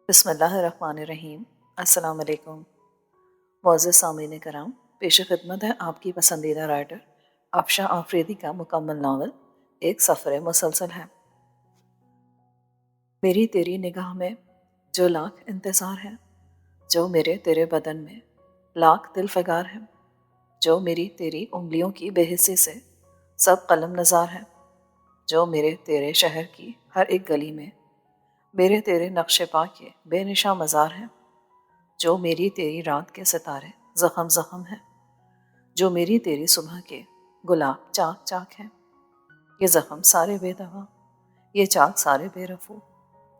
بسم اللہ الرحمن الرحیم۔ السلام علیکم معزز سامعین کرام، پیش خدمت ہے آپ کی پسندیدہ رائٹر افشاں آفریدی کا مکمل ناول ایک سفر مسلسل ہے۔ میری تیری نگاہ میں جو لاکھ انتظار ہے، جو میرے تیرے بدن میں لاکھ دل فگار ہے، جو میری تیری انگلیوں کی بے حسی سے سب قلم نظار ہے، جو میرے تیرے شہر کی ہر ایک گلی میں میرے تیرے نقش پا کے بے نشاں مزار ہے، جو میری تیری رات کے ستارے زخم زخم ہے، جو میری تیری صبح کے گلاب چاک چاک ہے۔ یہ زخم سارے بے دوا، یہ چاک سارے بے رفو،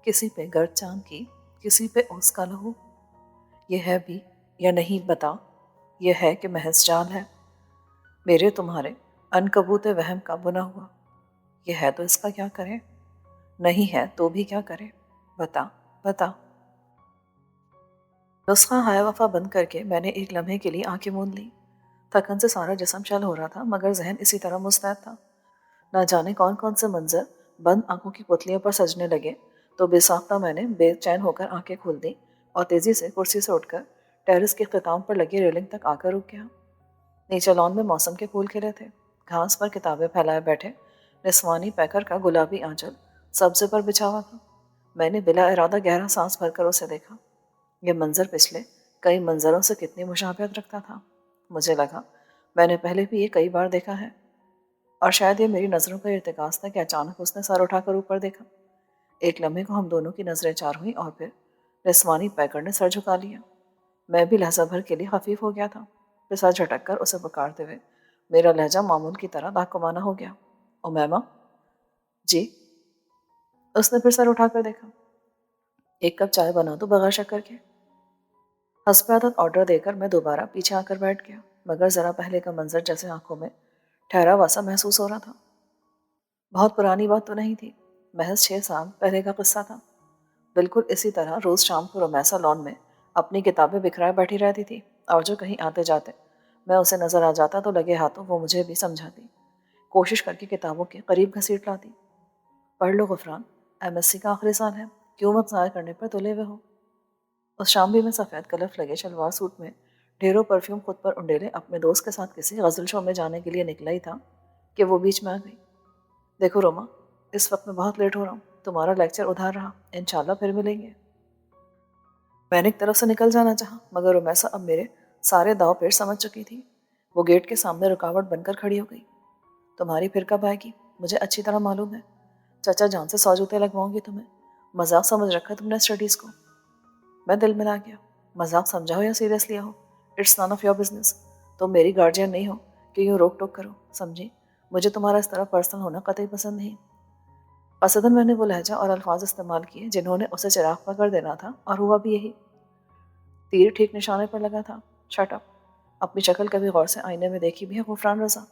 کسی پہ گرد چاند کی، کسی پہ اوس کا لہو۔ یہ ہے بھی یا نہیں بتا، یہ ہے کہ محض جال ہے، میرے تمہارے عنکبوت وہم کا بنا ہوا۔ یہ ہے تو اس کا کیا کرے، نہیں ہے تو بھی کیا کرے، بتا بتا۔ نسخہ ہائے وفا بند کر کے میں نے ایک لمحے کے لیے آنکھیں موند لی۔ تھکن سے سارا جسم شل ہو رہا تھا، مگر ذہن اسی طرح مستعد تھا۔ نہ جانے کون کون سے منظر بند آنکھوں کی پتلیوں پر سجنے لگے تو بے ساختہ میں نے بے چین ہو کر آنکھیں کھول دیں اور تیزی سے کرسی سے اٹھ کر ٹیرس کے اختتام پر لگی ریلنگ تک آ کر رک گیا۔ نیچے لان میں موسم کے پھول کھلے تھے، گھاس پر کتابیں پھیلائے بیٹھے نسوانی پیکر کا گلابی آنچل سبزے پر بچھا ہوا تھا۔ میں نے بلا ارادہ گہرا سانس بھر کر اسے دیکھا۔ یہ منظر پچھلے کئی منظروں سے کتنی مشابہت رکھتا تھا۔ مجھے لگا میں نے پہلے بھی یہ کئی بار دیکھا ہے، اور شاید یہ میری نظروں کا ارتکاز تھا کہ اچانک اس نے سر اٹھا کر اوپر دیکھا۔ ایک لمحے کو ہم دونوں کی نظریں چار ہوئیں اور پھر رسوانی پیکر نے سر جھکا لیا۔ میں بھی لحظہ بھر کے لیے خفیف ہو گیا تھا، پھر سر جھٹک کر اسے پکارتے ہوئے میرا لہجہ معمول کی طرح داکمانہ ہو گیا۔ امیمہ؟ جی؟ اس نے پھر سر اٹھا کر دیکھا۔ ایک کپ چائے بنا دو بغیر شکر کے؟ حسب عادت آرڈر دے کر میں دوبارہ پیچھے آ کر بیٹھ گیا، مگر ذرا پہلے کا منظر جیسے آنکھوں میں ٹھہرا ہوا سا محسوس ہو رہا تھا۔ بہت پرانی بات تو نہیں تھی، محض 6 سال پہلے کا قصہ تھا۔ بالکل اسی طرح روز شام کو رومیسا لان میں اپنی کتابیں بکھرائے بیٹھی رہتی تھی، اور جو کہیں آتے جاتے میں اسے نظر آ جاتا تو لگے ہاتھوں وہ مجھے بھی سمجھاتی، کوشش کر کے کتابوں کے قریب گھسیٹ لاتی۔ پڑھ لو غفران، MSc کا آخری سال ہے، کیوں وقت ضائع کرنے پر تلے ہوئے ہو؟ اس شام بھی میں سفید کلف لگے شلوار سوٹ میں ڈھیروں پرفیوم خود پر انڈیلے اپنے دوست کے ساتھ کسی غزل شو میں جانے کے لیے نکلا ہی تھا کہ وہ بیچ میں آ گئی۔ دیکھو روما، اس وقت میں بہت لیٹ ہو رہا ہوں، تمہارا لیکچر ادھر رہا، انشاءاللہ پھر ملیں گے۔ میں نے ایک طرف سے نکل جانا چاہا، مگر رومیسا اب میرے سارے داؤ پیش سمجھ چکی تھی۔ وہ گیٹ کے سامنے رکاوٹ بن کر کھڑی ہو گئی۔ تمہاری پھر کب آئے گی؟ مجھے اچھی طرح معلوم ہے، چچا جان سے 100 جوتے لگواؤں گی تمہیں۔ مذاق سمجھ رکھا تم نے اسٹڈیز کو؟ میں دل ملا گیا۔ مذاق سمجھا ہو یا سیریس لیا ہو، it's none of your business. تم میری گارجین نہیں ہو کہ یوں روک ٹوک کرو، سمجھی؟ مجھے تمہارا اس طرح پرسنل ہونا قطعی پسند نہیں۔ قصداً میں نے وہ لہجہ اور الفاظ استعمال کیے جنہوں نے اسے چراغ پکڑ دینا تھا، اور ہوا بھی یہی۔ تیر ٹھیک نشانے پر لگا تھا۔ شٹ اپ! اپنی شکل کبھی غور سے آئینے میں دیکھی بھی ہے غفران رضا؟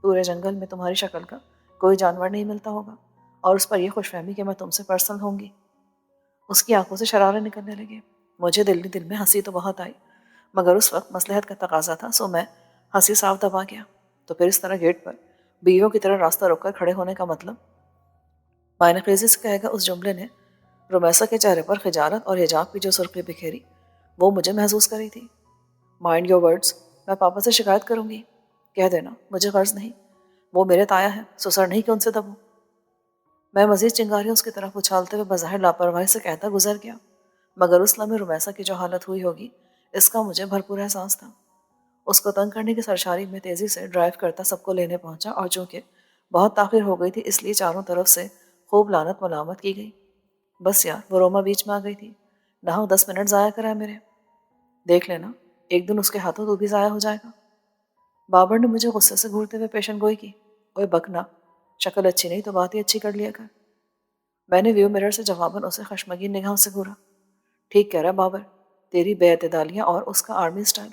پورے جنگل میں تمہاری شکل کا کوئی جانور نہیں ملتا ہوگا، اور اس پر یہ خوش فہمی کہ میں تم سے پرسنل ہوں گی۔ اس کی آنکھوں سے شرارے نکلنے لگے۔ مجھے دل میں ہنسی تو بہت آئی، مگر اس وقت مصلحت کا تقاضا تھا، سو میں ہنسی صاف دبا گیا۔ تو پھر اس طرح گیٹ پر بیویوں کی طرح راستہ روک کر کھڑے ہونے کا مطلب؟ معنی خیزی سے کہے گا اس جملے نے رومیسا کے چہرے پر خجالت اور حجاب کی جو سرخی بکھیری وہ مجھے محسوس کری تھی۔ مائنڈ یور ورڈز، میں پاپا سے شکایت کروں گی۔ کہہ دینا مجھے غرض نہیں، وہ میرے تایا ہیں، سسر نہیں کہ ان سے دبوں۔ میں مزید چنگاریاں اس کی طرف اچھالتے ہوئے بظاہر لاپرواہی سے کہتا گزر گیا، مگر اس لمحے رومیسا کی جو حالت ہوئی ہوگی اس کا مجھے بھرپور احساس تھا۔ اس کو تنگ کرنے کی سرشاری میں تیزی سے ڈرائیو کرتا سب کو لینے پہنچا، اور چونکہ بہت تاخیر ہو گئی تھی اس لیے چاروں طرف سے خوب لعنت ملامت کی گئی۔ بس یار، وہ روما بیچ میں آ گئی تھی، نہ ہو 10 منٹ ضائع کرائے میرے۔ دیکھ لینا ایک دن اس کے ہاتھوں تو بھی ضائع ہو جائے گا۔ بابر نے مجھے غصے سے گھورتے ہوئے پیشن گوئی کی۔ اوے بکنا، شکل اچھی نہیں تو بات ہی اچھی کر لیا کر۔ میں نے ویو مرر سے جواباً اسے خشمگین نگاہوں سے گھورا۔ ٹھیک کہہ رہا بابر، تیری بے اعتدالیاں اور اس کا آرمی سٹائل،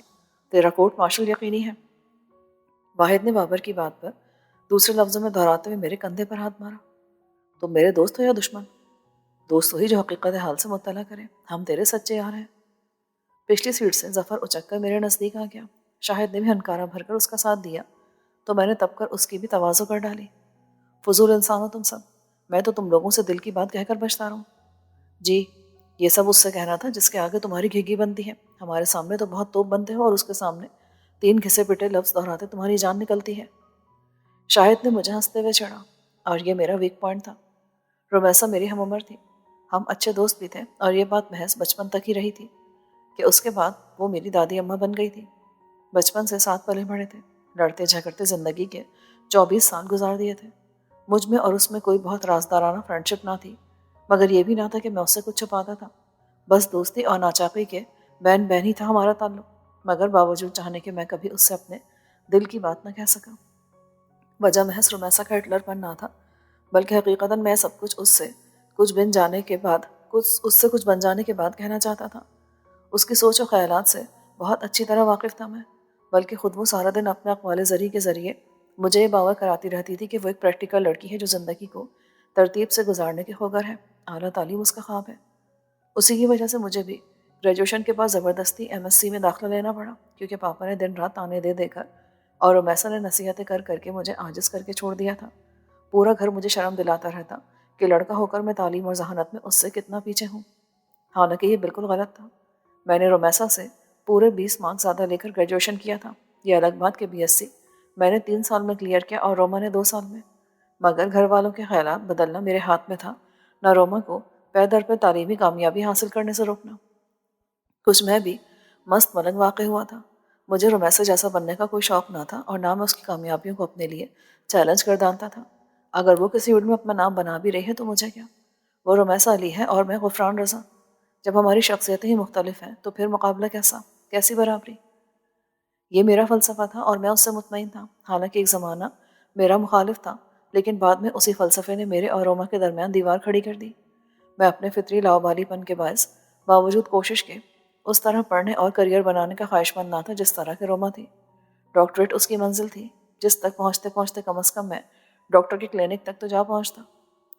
تیرا کورٹ مارشل یقینی ہے۔ واحد نے بابر کی بات پر دوسرے لفظوں میں دہراتے ہوئے میرے کندھے پر ہاتھ مارا۔ تم میرے دوست ہو یا دشمن؟ دوست وہی جو حقیقت حال سے مطلع کرے، ہم تیرے سچے یار ہیں۔ پچھلی سیٹ سے ظفر اچک کر میرے نزدیک آ گیا۔ شاہد نے بھی ہنکارا بھر کر اس کا ساتھ دیا، تو میں نے تب کر اس کی بھی تواضع کر ڈالی۔ فضول انسان ہو تم سب، میں تو تم لوگوں سے دل کی بات کہہ کر بچتا رہوں۔ جی؟ یہ سب اس سے کہنا تھا جس کے آگے تمہاری گھیگی بنتی ہے. ہمارے سامنے تو بہت توپ بنتے ہو اور اس کے سامنے 3 گھسے پٹے لفظ دہراتے تمہاری جان نکلتی ہے. شاہد نے مجھے ہنستے ہوئے چڑھا اور یہ میرا ویک پوائنٹ تھا. رومیسا میری ہم عمر تھی، ہم اچھے دوست بھی تھے اور یہ بات محض بچپن تک ہی رہی تھی کہ اس کے بعد وہ میری دادی اماں بن گئی تھی. بچپن سے ساتھ پلے بڑھے تھے، لڑتے جھگڑتے زندگی کے 24 سال گزار دیے تھے. مجھ میں اور اس میں کوئی بہت رازدارانہ فرینڈشپ نہ تھی، مگر یہ بھی نہ تھا کہ میں اس سے کچھ چھپاتا تھا. بس دوستی اور ناچاپی کے بین بین ہی تھا ہمارا تعلق، مگر باوجود چاہنے کے میں کبھی اس سے اپنے دل کی بات نہ کہہ سکا. وجہ محض رومیسا کا ہٹلر پن نہ تھا، بلکہ حقیقتاً میں سب کچھ اس سے کچھ کچھ بن جانے کے بعد کہنا چاہتا تھا. اس کی سوچ و خیالات سے بہت اچھی طرح واقف تھا میں، بلکہ خود وہ سارا دن اپنے اقوال زری کے ذریعے مجھے یہ باور کراتی رہتی تھی کہ وہ ایک پریکٹیکل لڑکی ہے جو زندگی کو ترتیب سے گزارنے کے خوگر ہے. اعلیٰ تعلیم اس کا خواب ہے. اسی کی وجہ سے مجھے بھی گریجویشن کے بعد زبردستی MSc میں داخلہ لینا پڑا، کیونکہ پاپا نے دن رات تانے دے کر اور رومیسا نے نصیحتیں کر کے مجھے عاجز کر کے چھوڑ دیا تھا. پورا گھر مجھے شرم دلاتا رہتا کہ لڑکا ہو کر میں تعلیم اور ذہانت میں اس سے کتنا پیچھے ہوں. حالانکہ یہ بالکل غلط تھا. میں نے رومیسا سے پورے 20 مارکس زیادہ لے کر گریجویشن کیا تھا. یہ الگ بات کہ BSc میں نے 3 سال میں کلیئر کیا اور روما نے 2 سال میں. مگر گھر والوں کے خیالات بدلنا میرے ہاتھ میں تھا، نہ روما کو پے در پہ تعلیمی کامیابی حاصل کرنے سے روکنا. کچھ میں بھی مست ملنگ واقع ہوا تھا. مجھے رومیسا جیسا بننے کا کوئی شوق نہ تھا اور نہ میں اس کی کامیابیوں کو اپنے لیے چیلنج گردانتا تھا. اگر وہ کسی فیلڈ میں اپنا نام بنا بھی رہی ہے تو مجھے کیا؟ وہ رومیسا علی ہے اور میں غفران رضا. جب ہماری شخصیتیں ہی مختلف ہیں تو پھر مقابلہ کیسا؟ کیسی برابری؟ یہ میرا فلسفہ تھا اور میں اس سے مطمئن تھا. حالانکہ ایک زمانہ میرا مخالف تھا، لیکن بعد میں اسی فلسفے نے میرے اور روما کے درمیان دیوار کھڑی کر دی. میں اپنے فطری لاوبالی پن کے باعث باوجود کوشش کے اس طرح پڑھنے اور کریئر بنانے کا خواہش مند نہ تھا جس طرح کے روما تھی. ڈاکٹریٹ اس کی منزل تھی جس تک پہنچتے پہنچتے کم از کم میں ڈاکٹر کی کلینک تک تو جا پہنچتا.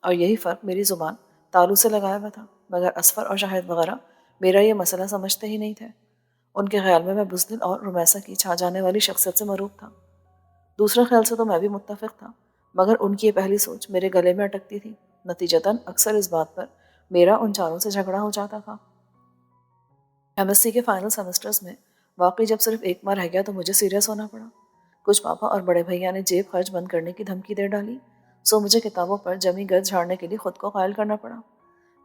اور یہی فرق میری زبان تالو سے لگایا ہوا تھا. مگر اسفر اور شاہد وغیرہ میرا یہ مسئلہ سمجھتے ہی نہیں تھے. ان کے خیال میں بزدل اور رومیسا کی چھا جانے والی شخصیت سے مروب تھا. دوسرے خیال سے تو میں بھی متفق تھا، مگر ان کی یہ پہلی سوچ میرے گلے میں اٹکتی تھی. نتیجتاً اکثر اس بات پر میرا ان چاروں سے جھگڑا ہو جاتا تھا. MSc کے فائنل سیمسٹرز میں واقعی جب صرف 1 ماہ رہ گیا تو مجھے سیریس ہونا پڑا. کچھ پاپا اور بڑے بھیا نے جیب خرچ بند کرنے کی دھمکی دے ڈالی، سو مجھے کتابوں پر جمی گرد جھاڑنے کے لیے خود کو قائل کرنا پڑا.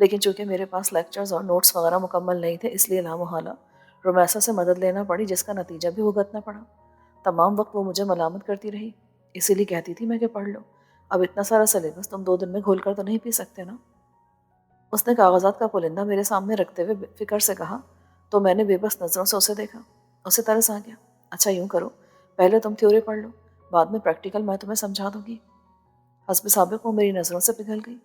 لیکن چونکہ میرے پاس لیکچرز اور نوٹس وغیرہ مکمل نہیں تھے، اس لیے لامحالہ رومیسا سے مدد لینا پڑی، جس کا نتیجہ بھی بھگتنا پڑا. تمام وقت وہ مجھے ملامت کرتی رہی، اسی لیے کہتی تھی میں کہ پڑھ لو، اب اتنا سارا سلیبس تم 2 دن میں گھول کر تو نہیں پی سکتے نا. اس نے کاغذات کا پلندہ میرے سامنے رکھتے ہوئے فکر سے کہا تو میں نے بے بس نظروں سے اسے دیکھا. اسے ترس آ گیا. اچھا یوں کرو، پہلے تم تھیوری پڑھ لو، بعد میں پریکٹیکل میں تمہیں سمجھا دوں گی. حسب سابق وہ میری نظروں سے پگھل گئی.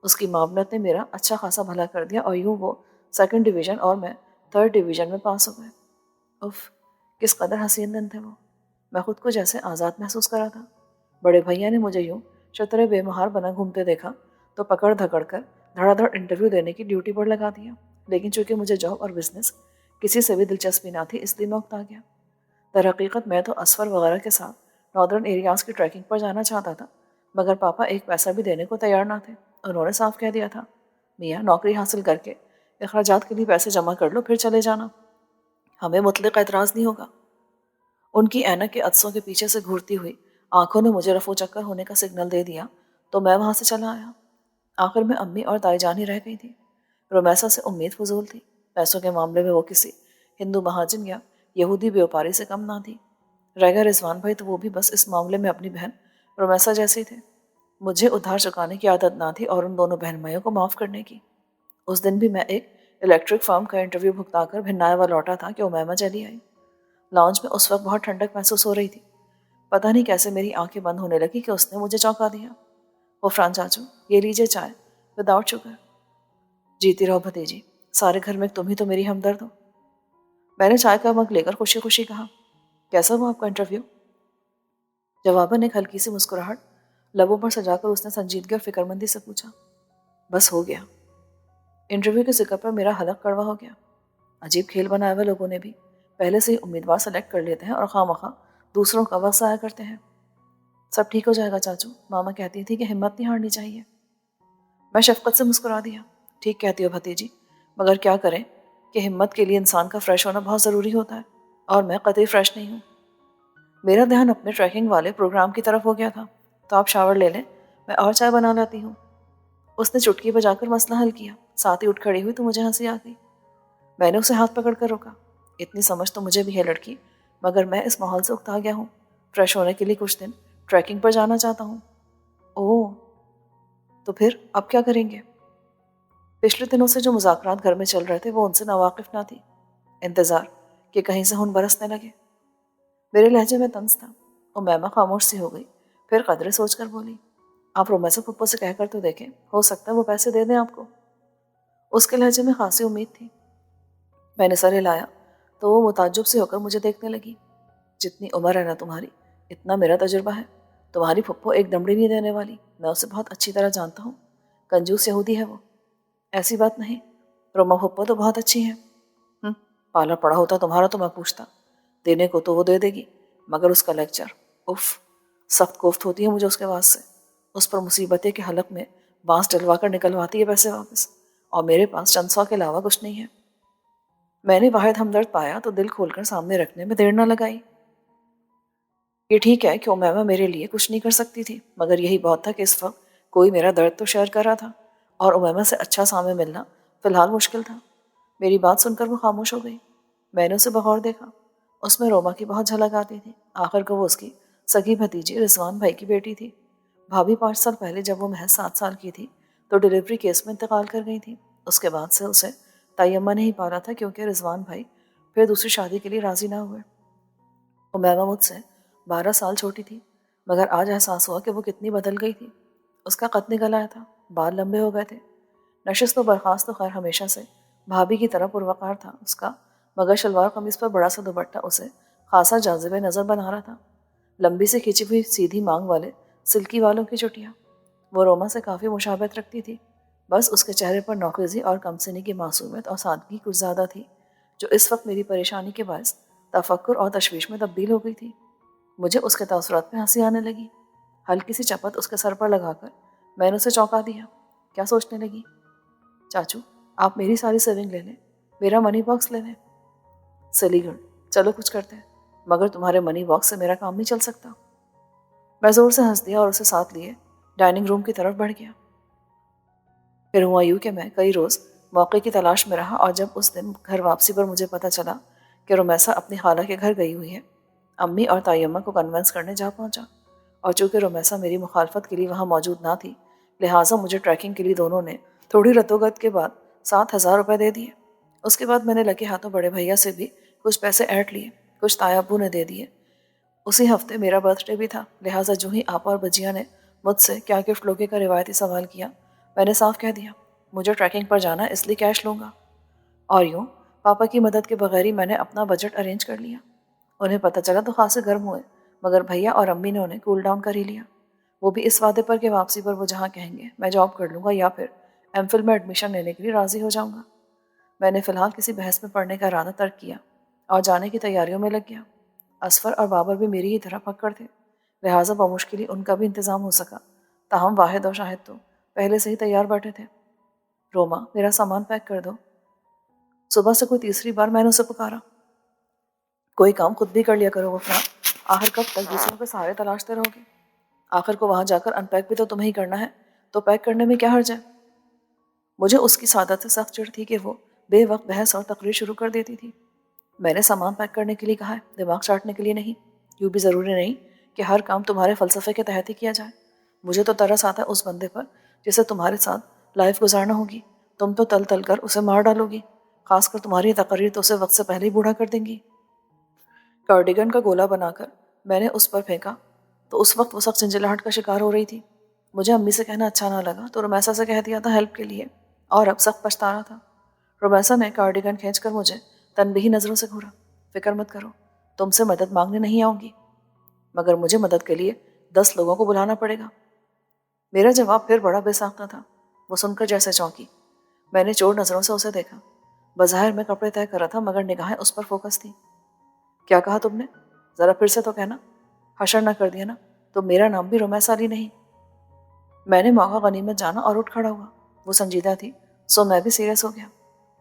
اس کی معاونت نے میرا اچھا خاصا بھلا کر دیا اور یوں وہ 2nd ڈویژن اور میں 3rd ڈویژن میں پاس ہو گئے. اف، کس قدر حسین دن تھے وہ. میں خود کو جیسے آزاد محسوس کرا تھا. بڑے بھیا نے مجھے یوں شترے بے مہار بنا گھومتے دیکھا تو پکڑ دھکڑ کر دھڑا دھڑ انٹرویو دینے کی ڈیوٹی پر لگا دیا. لیکن چونکہ مجھے جاب اور بزنس کسی سے بھی دلچسپی نہ تھی، اس لیے میں اکتا گیا. در حقیقت میں تو اسفر وغیرہ کے ساتھ ناردرن ایریاز کی ٹریکنگ پر جانا چاہتا تھا، مگر پاپا ایک پیسہ بھی دینے کو تیار نہ تھے. انہوں نے صاف کہہ دیا تھا، میاں نوکری حاصل کر کے اخراجات کے لیے پیسے جمع کر لو، پھر چلے جانا، ہمیں مطلق اعتراض نہیں ہوگا. ان کی اینک کے عدسوں کے پیچھے سے گھورتی ہوئی آنکھوں نے مجھے رفو چکر ہونے کا سگنل دے دیا تو میں وہاں سے چلا آیا. آخر میں امی اور دائی جان ہی رہ گئی تھی. رومیسا سے امید فضول تھی. پیسوں کے معاملے میں وہ کسی ہندو مہاجن یا یہودی بیوپاری سے کم نہ تھی. رہ گا رضوان بھائی تو وہ بھی بس اس معاملے میں اپنی بہن رومیسا جیسے تھے. مجھے ادھار چکانے کی عادت نہ تھی اور ان دونوں بہن بھائیوں کو معاف کرنے کی. اس دن بھی میں ایک الیکٹرک فارم کا انٹرویو بھگتا کر بھنایا ہوا لوٹا تھا کہ امیمہ چلی آئی. لاؤنج میں اس وقت بہت ٹھنڈک محسوس ہو رہی تھی. پتہ نہیں کیسے میری آنکھیں بند ہونے لگی کہ اس نے مجھے چونکا دیا. غفران چاچو، یہ لیجیے چائے وداؤٹ شوگر. جیتی رہو بھتیجی، سارے گھر میں تم ہی تو میری ہمدرد ہو. میں نے چائے کا مگ لے کر خوشی خوشی کہا، کیسا ہوا آپ کا انٹرویو؟ جواباً ایک ہلکی سی مسکراہٹ لبوں پر سجا کر اس نے سنجیدگی اور فکر مندی سے پوچھا، بس ہو گیا. انٹرویو کے ذکر پر میرا حلق کڑوا ہو گیا. عجیب کھیل بنایا ہوا لوگوں نے بھی، پہلے سے ہی امیدوار سلیکٹ کر لیتے ہیں اور خواہ مخواہ دوسروں کا وقت ضائع کرتے ہیں. سب ٹھیک ہو جائے گا چاچو، ماما کہتی تھی کہ ہمت نہیں ہارنی چاہیے. میں شفقت سے مسکرا دیا، ٹھیک کہتی ہو بھتیجی، مگر کیا کریں کہ ہمت کے لیے انسان کا فریش ہونا بہت ضروری ہوتا ہے، اور میں قطعی فریش نہیں ہوں۔ میرا دھیان اپنے ٹریکنگ والے پروگرام کی طرف ہو گیا تھا۔ تو آپ شاور لے لیں، میں اور چائے بنا لاتی ہوں۔ اس نے چٹکی بجا کر مسئلہ حل کیا۔ ساتھ ہی اٹھ کھڑی ہوئی تو مجھے ہنسی آ گئی۔ میں نے اسے ہاتھ پکڑ کر روکا۔ اتنی سمجھ تو مجھے بھی ہے لڑکی، مگر میں اس ماحول سے اکتا گیا ہوں۔ فریش ہونے کے لیے کچھ دن ٹریکنگ پر جانا چاہتا ہوں۔ اوہ، تو پھر اب کیا کریں گے؟ پچھلے دنوں سے جو مذاکرات گھر میں چل رہے تھے وہ ان سے ناواقف نہ تھی۔ انتظار کہ کہیں سے ہن برسنے لگے۔ میرے لہجے میں طنز تھا۔ امیمہ خاموش سی ہو گئی، پھر قدرے سوچ کر بولی، آپ رومیسا پھپھو سے کہہ کر تو دیکھیں، ہو سکتا ہے وہ پیسے دے دیں آپ کو۔ اس کے لہجے میں خاصی امید تھی۔ میں نے سر ہلایا تو وہ متعجب سی ہو کر مجھے دیکھنے لگی۔ جتنی عمر ہے نا تمہاری، اتنا میرا تجربہ ہے۔ تمہاری پھپھو ایک دمڑی نہیں دینے والی، میں اسے بہت اچھی طرح جانتا ہوں۔ کنجوس یہودی ہے وہ۔ ایسی بات نہیں، روما پھپھو تو بہت اچھی ہے۔ پالا پڑا ہوتا تمہارا تو میں پوچھتا، دینے کو تو وہ دے دے گی، مگر اس کا لیکچر، اف، سخت کوفت ہوتی ہے مجھے اس کے بعد سے۔ اس پر مصیبت ہے کہ حلق میں بانس ڈلوا کر نکلواتی ہے پیسے واپس، اور میرے پاس چند سو کے علاوہ کچھ نہیں ہے۔ میں نے واحد ہمدرد پایا تو دل کھول کر سامنے رکھنے میں دیر نہ لگائی۔ یہ ٹھیک ہے کہ امیمہ میرے لیے کچھ نہیں کر سکتی تھی، مگر یہی بہت تھا کہ اس وقت کوئی میرا درد تو شیئر کر رہا تھا، اور امیمہ سے اچھا سامنے ملنا فی الحال مشکل تھا۔ میری بات سن کر وہ خاموش ہو گئی۔ میں نے اسے بغور دیکھا۔ اس میں روما کی بہت جھلک آتی تھی۔ آخر کو وہ اس کی سگی بھتیجی رضوان بھائی کی بیٹی تھی۔ بھابھی 5 سال پہلے جب وہ محض 7 سال کی تھی تو ڈیلیوری کیس میں انتقال کر گئی تھی۔ اس کے بعد سے اسے تیمہ نہیں پالا تھا، کیونکہ رضوان بھائی پھر دوسری شادی کے لیے راضی نہ ہوئے۔ امیمہ مجھ سے 12 سال چھوٹی تھی، مگر آج احساس ہوا کہ وہ کتنی بدل گئی تھی۔ اس کا قد نکل آیا تھا، بال لمبے ہو گئے تھے۔ نشست و برخاست تو خیر ہمیشہ سے بھابھی کی طرح پروقار تھا اس کا، مگر شلوار قمیص پر بڑا سا دوپٹہ اسے خاصا جاذب نظر بنا رہا تھا۔ لمبی سے کھینچی ہوئی سیدھی مانگ والے سلکی والوں کی چٹیاں۔ وہ روما سے کافی مشابہت رکھتی تھی، بس اس کے چہرے پر نوخیزی اور کم سنی کی معصومیت اور سادگی کچھ زیادہ تھی، جو اس وقت میری پریشانی کے باعث تفکر اور تشویش میں تبدیل ہو گئی تھی۔ مجھے اس کے تاثرات پہ ہنسی آنے لگی۔ ہلکی سی چپت اس کے سر پر لگا کر میں نے اسے چونکا دیا۔ کیا سوچنے لگی؟ چاچو، آپ میری ساری سیونگ لے لیں، میرا منی باکس لے لیں۔ سلی گڑ، چلو کچھ کرتے ہیں، مگر تمہارے منی باکس سے میرا کام نہیں چل سکتا۔ میں زور سے ہنس دیا اور اسے ساتھ لیے ڈائننگ روم کی طرف بڑھ گیا۔ پھر ہوا یوں کہ میں کئی روز موقع کی تلاش میں رہا، اور جب اس دن گھر واپسی پر مجھے پتہ چلا کہ رومیسا اپنی خالہ کے گھر گئی ہوئی ہے، امی اور تائیمہ کو کنونس کرنے جا پہنچا، اور چونکہ رومیسا میری مخالفت کے لیے وہاں موجود نہ تھی، لہٰذا مجھے ٹریکنگ کے لیے دونوں نے تھوڑی ردوگت کے بعد 7,000 روپے دے دیے۔ اس کے بعد میں نے لگے ہاتھوں بڑے بھیا سے بھی کچھ پیسے ایٹ لیے، کچھ تایا ابو نے دے دیے۔ اسی ہفتے میرا برتھ ڈے بھی تھا، لہٰذا جو ہی آپا اور بجیا نے مجھ سے کیا گفٹ لوگے کا روایتی سوال کیا، میں نے صاف کہہ دیا مجھے ٹریکنگ پر جانا اس لیے کیش لوں گا۔ اور یوں پاپا کی مدد کے بغیر ہی میں نے اپنا بجٹ ارینج کر لیا۔ انہیں پتہ چلا تو خاصے گرم ہوئے، مگر بھیا اور امی نے انہیں کول ڈاؤن کر ہی لیا، وہ بھی اس وعدے پر کہ واپسی پر وہ جہاں کہیں گے میں جاب کر لوں گا، یا پھر ایم فل میں ایڈمیشن لینے کے لیے راضی ہو جاؤں گا۔ میں نے فی الحال کسی بحث میں پڑھنے کا ارادہ ترک کیا اور جانے کی تیاریوں میں لگ گیا۔ اصفر اور بابر بھی میری ہی طرح پکڑ تھے، لہٰذا بمشکل ہی ان کا بھی انتظام ہو سکا، تاہم واحد اور شاہد تو پہلے سے ہی تیار بیٹھے تھے۔ روما، میرا سامان پیک کر دو۔ صبح سے کوئی تیسری بار میں نے اسے پکارا۔ کوئی کام خود بھی کر لیا کرو غفران، آخر کب تک دوسروں کے سہارے تلاشتے رہو گے؟ آخر کو وہاں جا کر ان پیک بھی تو تمہیں ہی کرنا ہے، تو پیک کرنے میں کیا حرج ہے؟ مجھے اس کی سعادت سے سخت چڑ تھی کہ وہ بے وقت بحث اور تقریر شروع کر دیتی تھی۔ میں نے سامان پیک کرنے کے لیے کہا ہے، دماغ چاٹنے کے لیے نہیں۔ یوں بھی ضروری نہیں کہ ہر کام تمہارے فلسفے کے تحت ہی کیا جائے۔ مجھے تو ترس آتا ہے اس بندے پر جسے تمہارے ساتھ لائف گزارنا ہوگی، تم تو تل تل کر اسے مار ڈالو گی، خاص کر تمہاری تقریر تو اسے وقت سے پہلے ہی بوڑھا کر دیں گی۔ کارڈیگن کا گولا بنا کر میں نے اس پر پھینکا تو اس وقت وہ سخت جھنجھلاہٹ کا شکار ہو رہی تھی۔ مجھے امی سے کہنا اچھا نہ لگا تو رومیسا سے کہہ دیا تھا ہیلپ کے لیے، اور اب سخت پچھتا رہا تھا۔ رومیسا نے کارڈیگن کھینچ کر مجھے تنبیہی نظروں سے گھورا۔ فکر مت کرو، تم سے مدد مانگنے نہیں آؤں گی، مگر مجھے مدد کے لیے 10 لوگوں کو بلانا پڑے گا۔ میرا جواب پھر بڑا بے ساختہ تھا۔ وہ سن کر جیسے چونکی۔ میں نے چور نظروں سے اسے دیکھا۔ بظاہر میں کپڑے طے کر رہا تھا، مگر نگاہیں اس پر فوکس تھی۔ کیا کہا تم نے؟ ذرا پھر سے تو کہنا، حشر نہ کر دیا نا، تو میرا نام بھی رومیسا علی نہیں۔ میں نے موقع غنیمت جانا اور اٹھ کھڑا ہوا۔ وہ سنجیدہ تھی، سو میں بھی سیریس ہو گیا۔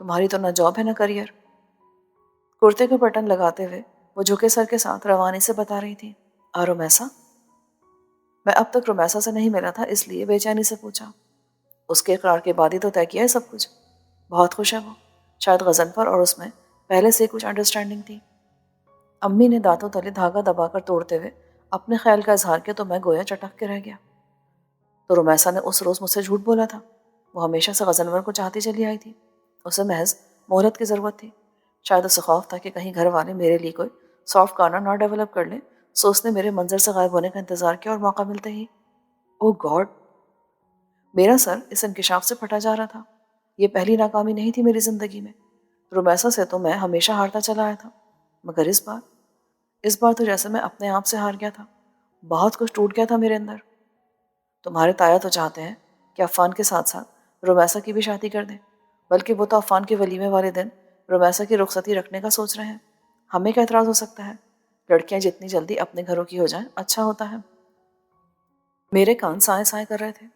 تمہاری تو نہ جاب ہے نہ کریئر۔ کرتے کا بٹن لگاتے ہوئے وہ جھکے سر کے ساتھ روانی سے بتا رہی تھی۔ رومیسا؟ میں اب تک رومیسا سے نہیں ملا تھا، اس لیے بے چینی سے پوچھا۔ اس کے اقرار کے بعد ہی تو طے کیا ہے سب کچھ۔ بہت خوش ہے وہ، شاید غضن پر اور اس میں پہلے سے کچھ انڈرسٹینڈنگ تھی۔ امی نے دانتوں تلے دھاگا دبا کر توڑتے ہوئے اپنے خیال کا اظہار کیا تو میں گویا چٹک کے رہ گیا۔ تو رومیسا نے اس روز مجھ سے جھوٹ بولا تھا؟ وہ ہمیشہ سے غضنور کو چاہتی چلی آئی تھی، اسے محض مہلت کی ضرورت تھی۔ شاید اسے خوف تھا کہ کہیں گھر والے میرے لیے کوئی سافٹ کارنر نہ ڈیولپ کر لیں، سو اس نے میرے منظر سے غائب ہونے کا انتظار کیا اور موقع ملتے ہی او گاڈ! میرا سر اس انکشاف سے پھٹا جا رہا تھا۔ یہ پہلی ناکامی نہیں تھی میری زندگی میں۔ رومیسا سے تو میں ہمیشہ ہارتا چلا آیا تھا، مگر اس بار تو جیسے میں اپنے آپ سے ہار گیا تھا۔ بہت کچھ ٹوٹ گیا تھا میرے اندر۔ تمہارے تایا تو چاہتے ہیں کہ عفان کے ساتھ ساتھ رومیسا کی بھی شادی کر دیں، بلکہ وہ تو عفان کے ولیمے والے دن رومیسا کی رخصتی رکھنے کا سوچ رہے ہیں۔ ہمیں کیا اعتراض ہو سکتا ہے؟ لڑکیاں جتنی جلدی اپنے گھروں کی ہو جائیں اچھا ہوتا ہے۔ میرے کان سائے سائے کر رہے تھے۔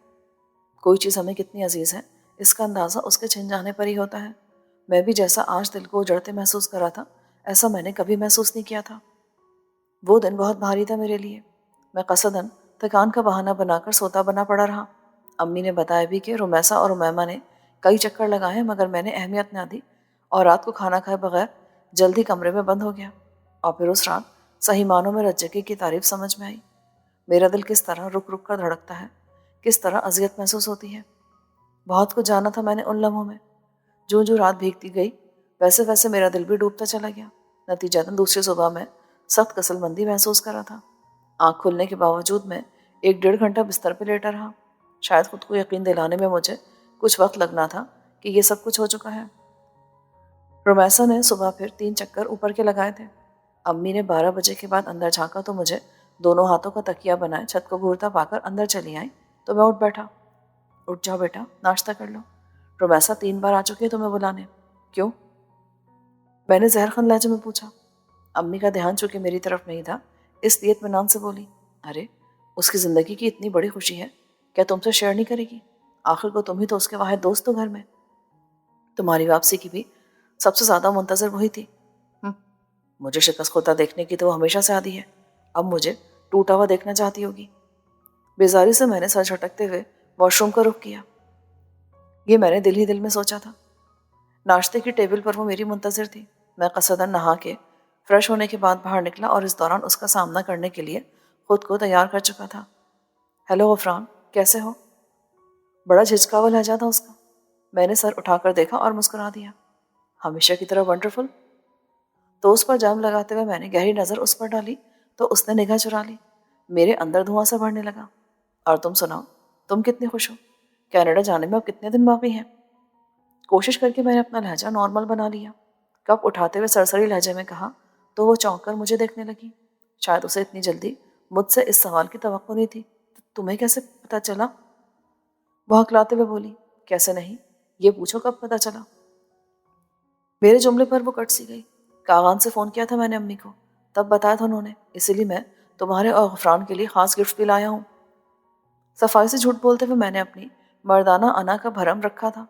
کوئی چیز ہمیں کتنی عزیز ہے اس کا اندازہ اس کے چھن جانے پر ہی ہوتا ہے۔ میں بھی جیسا آج دل کو اجڑتے محسوس کر رہا تھا، ایسا میں نے کبھی محسوس نہیں کیا تھا۔ وہ دن بہت بھاری تھا میرے لیے۔ میں قصداً تھکان کا بہانہ بنا کر سوتا بنا پڑا رہا۔ امی نے بتایا بھی کہ رومیسا اور امیمہ نے کئی چکر لگائے ہیں، مگر میں نے اہمیت نہ دی اور رات کو کھانا کھائے بغیر جلدی کمرے میں بند ہو گیا۔ اور پھر اس رات صحیح معنوں میں رت جگی کی تعریف سمجھ میں آئی۔ میرا دل کس طرح رک رک کر دھڑکتا ہے، کس طرح اذیت محسوس ہوتی ہے۔ بہت کچھ جانا تھا میں نے ان لمحوں میں۔ جو جو رات بھیگتی گئی ویسے ویسے میرا دل بھی ڈوبتا چلا گیا۔ نتیجتاً دوسری صبح میں سخت کسل مندی محسوس کر رہا تھا۔ آنکھ کھلنے کے باوجود میں 1 ڈیڑھ گھنٹہ بستر پہ لیٹا رہا۔ شاید خود کو یقین دلانے میں مجھے کچھ وقت لگنا تھا کہ یہ سب کچھ ہو چکا ہے۔ رومیسا نے صبح پھر 3 چکر اوپر کے لگائے تھے۔ امی نے 12 بجے کے بعد اندر جھانکا تو مجھے دونوں ہاتھوں کا تکیہ بنائے چھت کو گھورتا پا کر اندر چلی آئیں تو میں اٹھ بیٹھا۔ اٹھ جاؤ بیٹا، ناشتہ کر لو۔ رومیسا 3 بار آ چکی ہے تمہیں بلانے۔ کیوں؟ میں نے زہر خند لہجے میں پوچھا۔ امی کا دھیان چونکہ میری طرف نہیں تھا، اس لیے اطمینان سے بولی، ارے اس کی زندگی کی اتنی بڑی خوشی ہے، کیا تم سے شیئر نہیں کرے گی؟ آخر کو تم ہی تو اس کے واحد دوست ہو گھر میں۔ تمہاری واپسی کی بھی سب سے زیادہ منتظر وہی تھی۔ مجھے شکست خوردہ دیکھنے کی تو وہ ہمیشہ سے عادی ہے، اب مجھے ٹوٹا ہوا دیکھنا چاہتی ہوگی۔ بیزاری سے میں نے سر جھٹکتے ہوئے واش روم کا رخ کیا۔ یہ میں نے دل ہی دل میں سوچا تھا۔ ناشتے کی ٹیبل پر وہ میری منتظر تھی۔ میں قصداً نہا کے فریش ہونے کے بعد باہر نکلا اور اس دوران اس کا سامنا کرنے کے لیے خود کو تیار کر چکا تھا۔ ہیلو غفران، کیسے ہو؟ بڑا جھجکا ہوا لہجہ تھا اس کا۔ میں نے سر اٹھا کر دیکھا اور مسکرا دیا۔ ہمیشہ کی طرح ونڈرفل۔ تو اس پر جام لگاتے ہوئے میں نے گہری نظر اس پر ڈالی تو اس نے نگاہ چرا لی۔ میرے اندر دھواں سا بڑھنے لگا۔ اور تم سناؤ، تم کتنی خوش ہو؟ کینیڈا جانے میں اب کتنے دن باقی ہیں؟ کوشش کر کے میں نے اپنا لہجہ نارمل بنا لیا۔ کپ اٹھاتے ہوئے سرسری لہجے میں کہا تو وہ چونک کر مجھے دیکھنے لگی۔ شاید اسے اتنی جلدی مجھ سے اس سوال کی توقع نہیں تھی۔ تمہیں کیسے پتا چلا؟ وہ ہکلاتے ہوئے بولی، کیسے نہیں، یہ پوچھو کب پتا چلا؟ میرے جملے پر وہ کٹ سی گئی۔ کاغان سے فون کیا تھا میں نے امی کو، تب بتایا تھا انہوں نے، اسی لیے میں تمہارے اور غفران کے لیے خاص گفٹ بھی لایا ہوں۔ صفائی سے جھوٹ بولتے ہوئے میں نے اپنی مردانہ انا کا بھرم رکھا تھا۔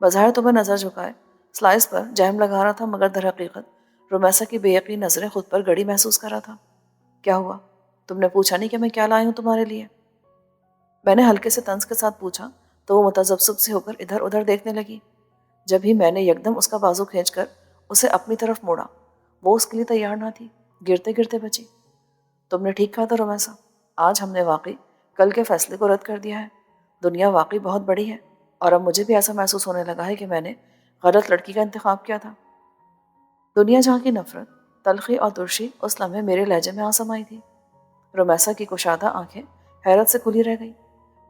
بظاہر تو میں نظر جھکائے سلائس پر جیم لگا رہا تھا، مگر در حقیقت رومیسا کی بے یقین نظریں خود پر گڑی محسوس کر رہا تھا۔ کیا ہوا؟ تم نے پوچھا نہیں کہ میں کیا لائی ہوں تمہارے لیے؟ میں نے ہلکے سے طنز کے ساتھ پوچھا تو وہ متذبذب سے ہو کر ادھر ادھر دیکھنے لگی۔ جب ہی میں نے یکدم اس کا بازو کھینچ کر اسے اپنی طرف موڑا، وہ اس کے لیے تیار نہ تھی، گرتے گرتے بچی۔ تم نے ٹھیک کہا تھا رومیسا، آج ہم نے واقعی کل کے فیصلے کو رد کر دیا ہے۔ دنیا واقعی بہت بڑی ہے اور اب مجھے بھی ایسا محسوس ہونے لگا ہے کہ میں نے غلط لڑکی کا انتخاب کیا تھا۔ دنیا جہاں کی نفرت، تلخی اور ترشی اس لمحے میرے لہجے میں آ سمائی تھی۔ رومیسا کی کشادہ آنکھیں حیرت سے کھلی رہ گئی۔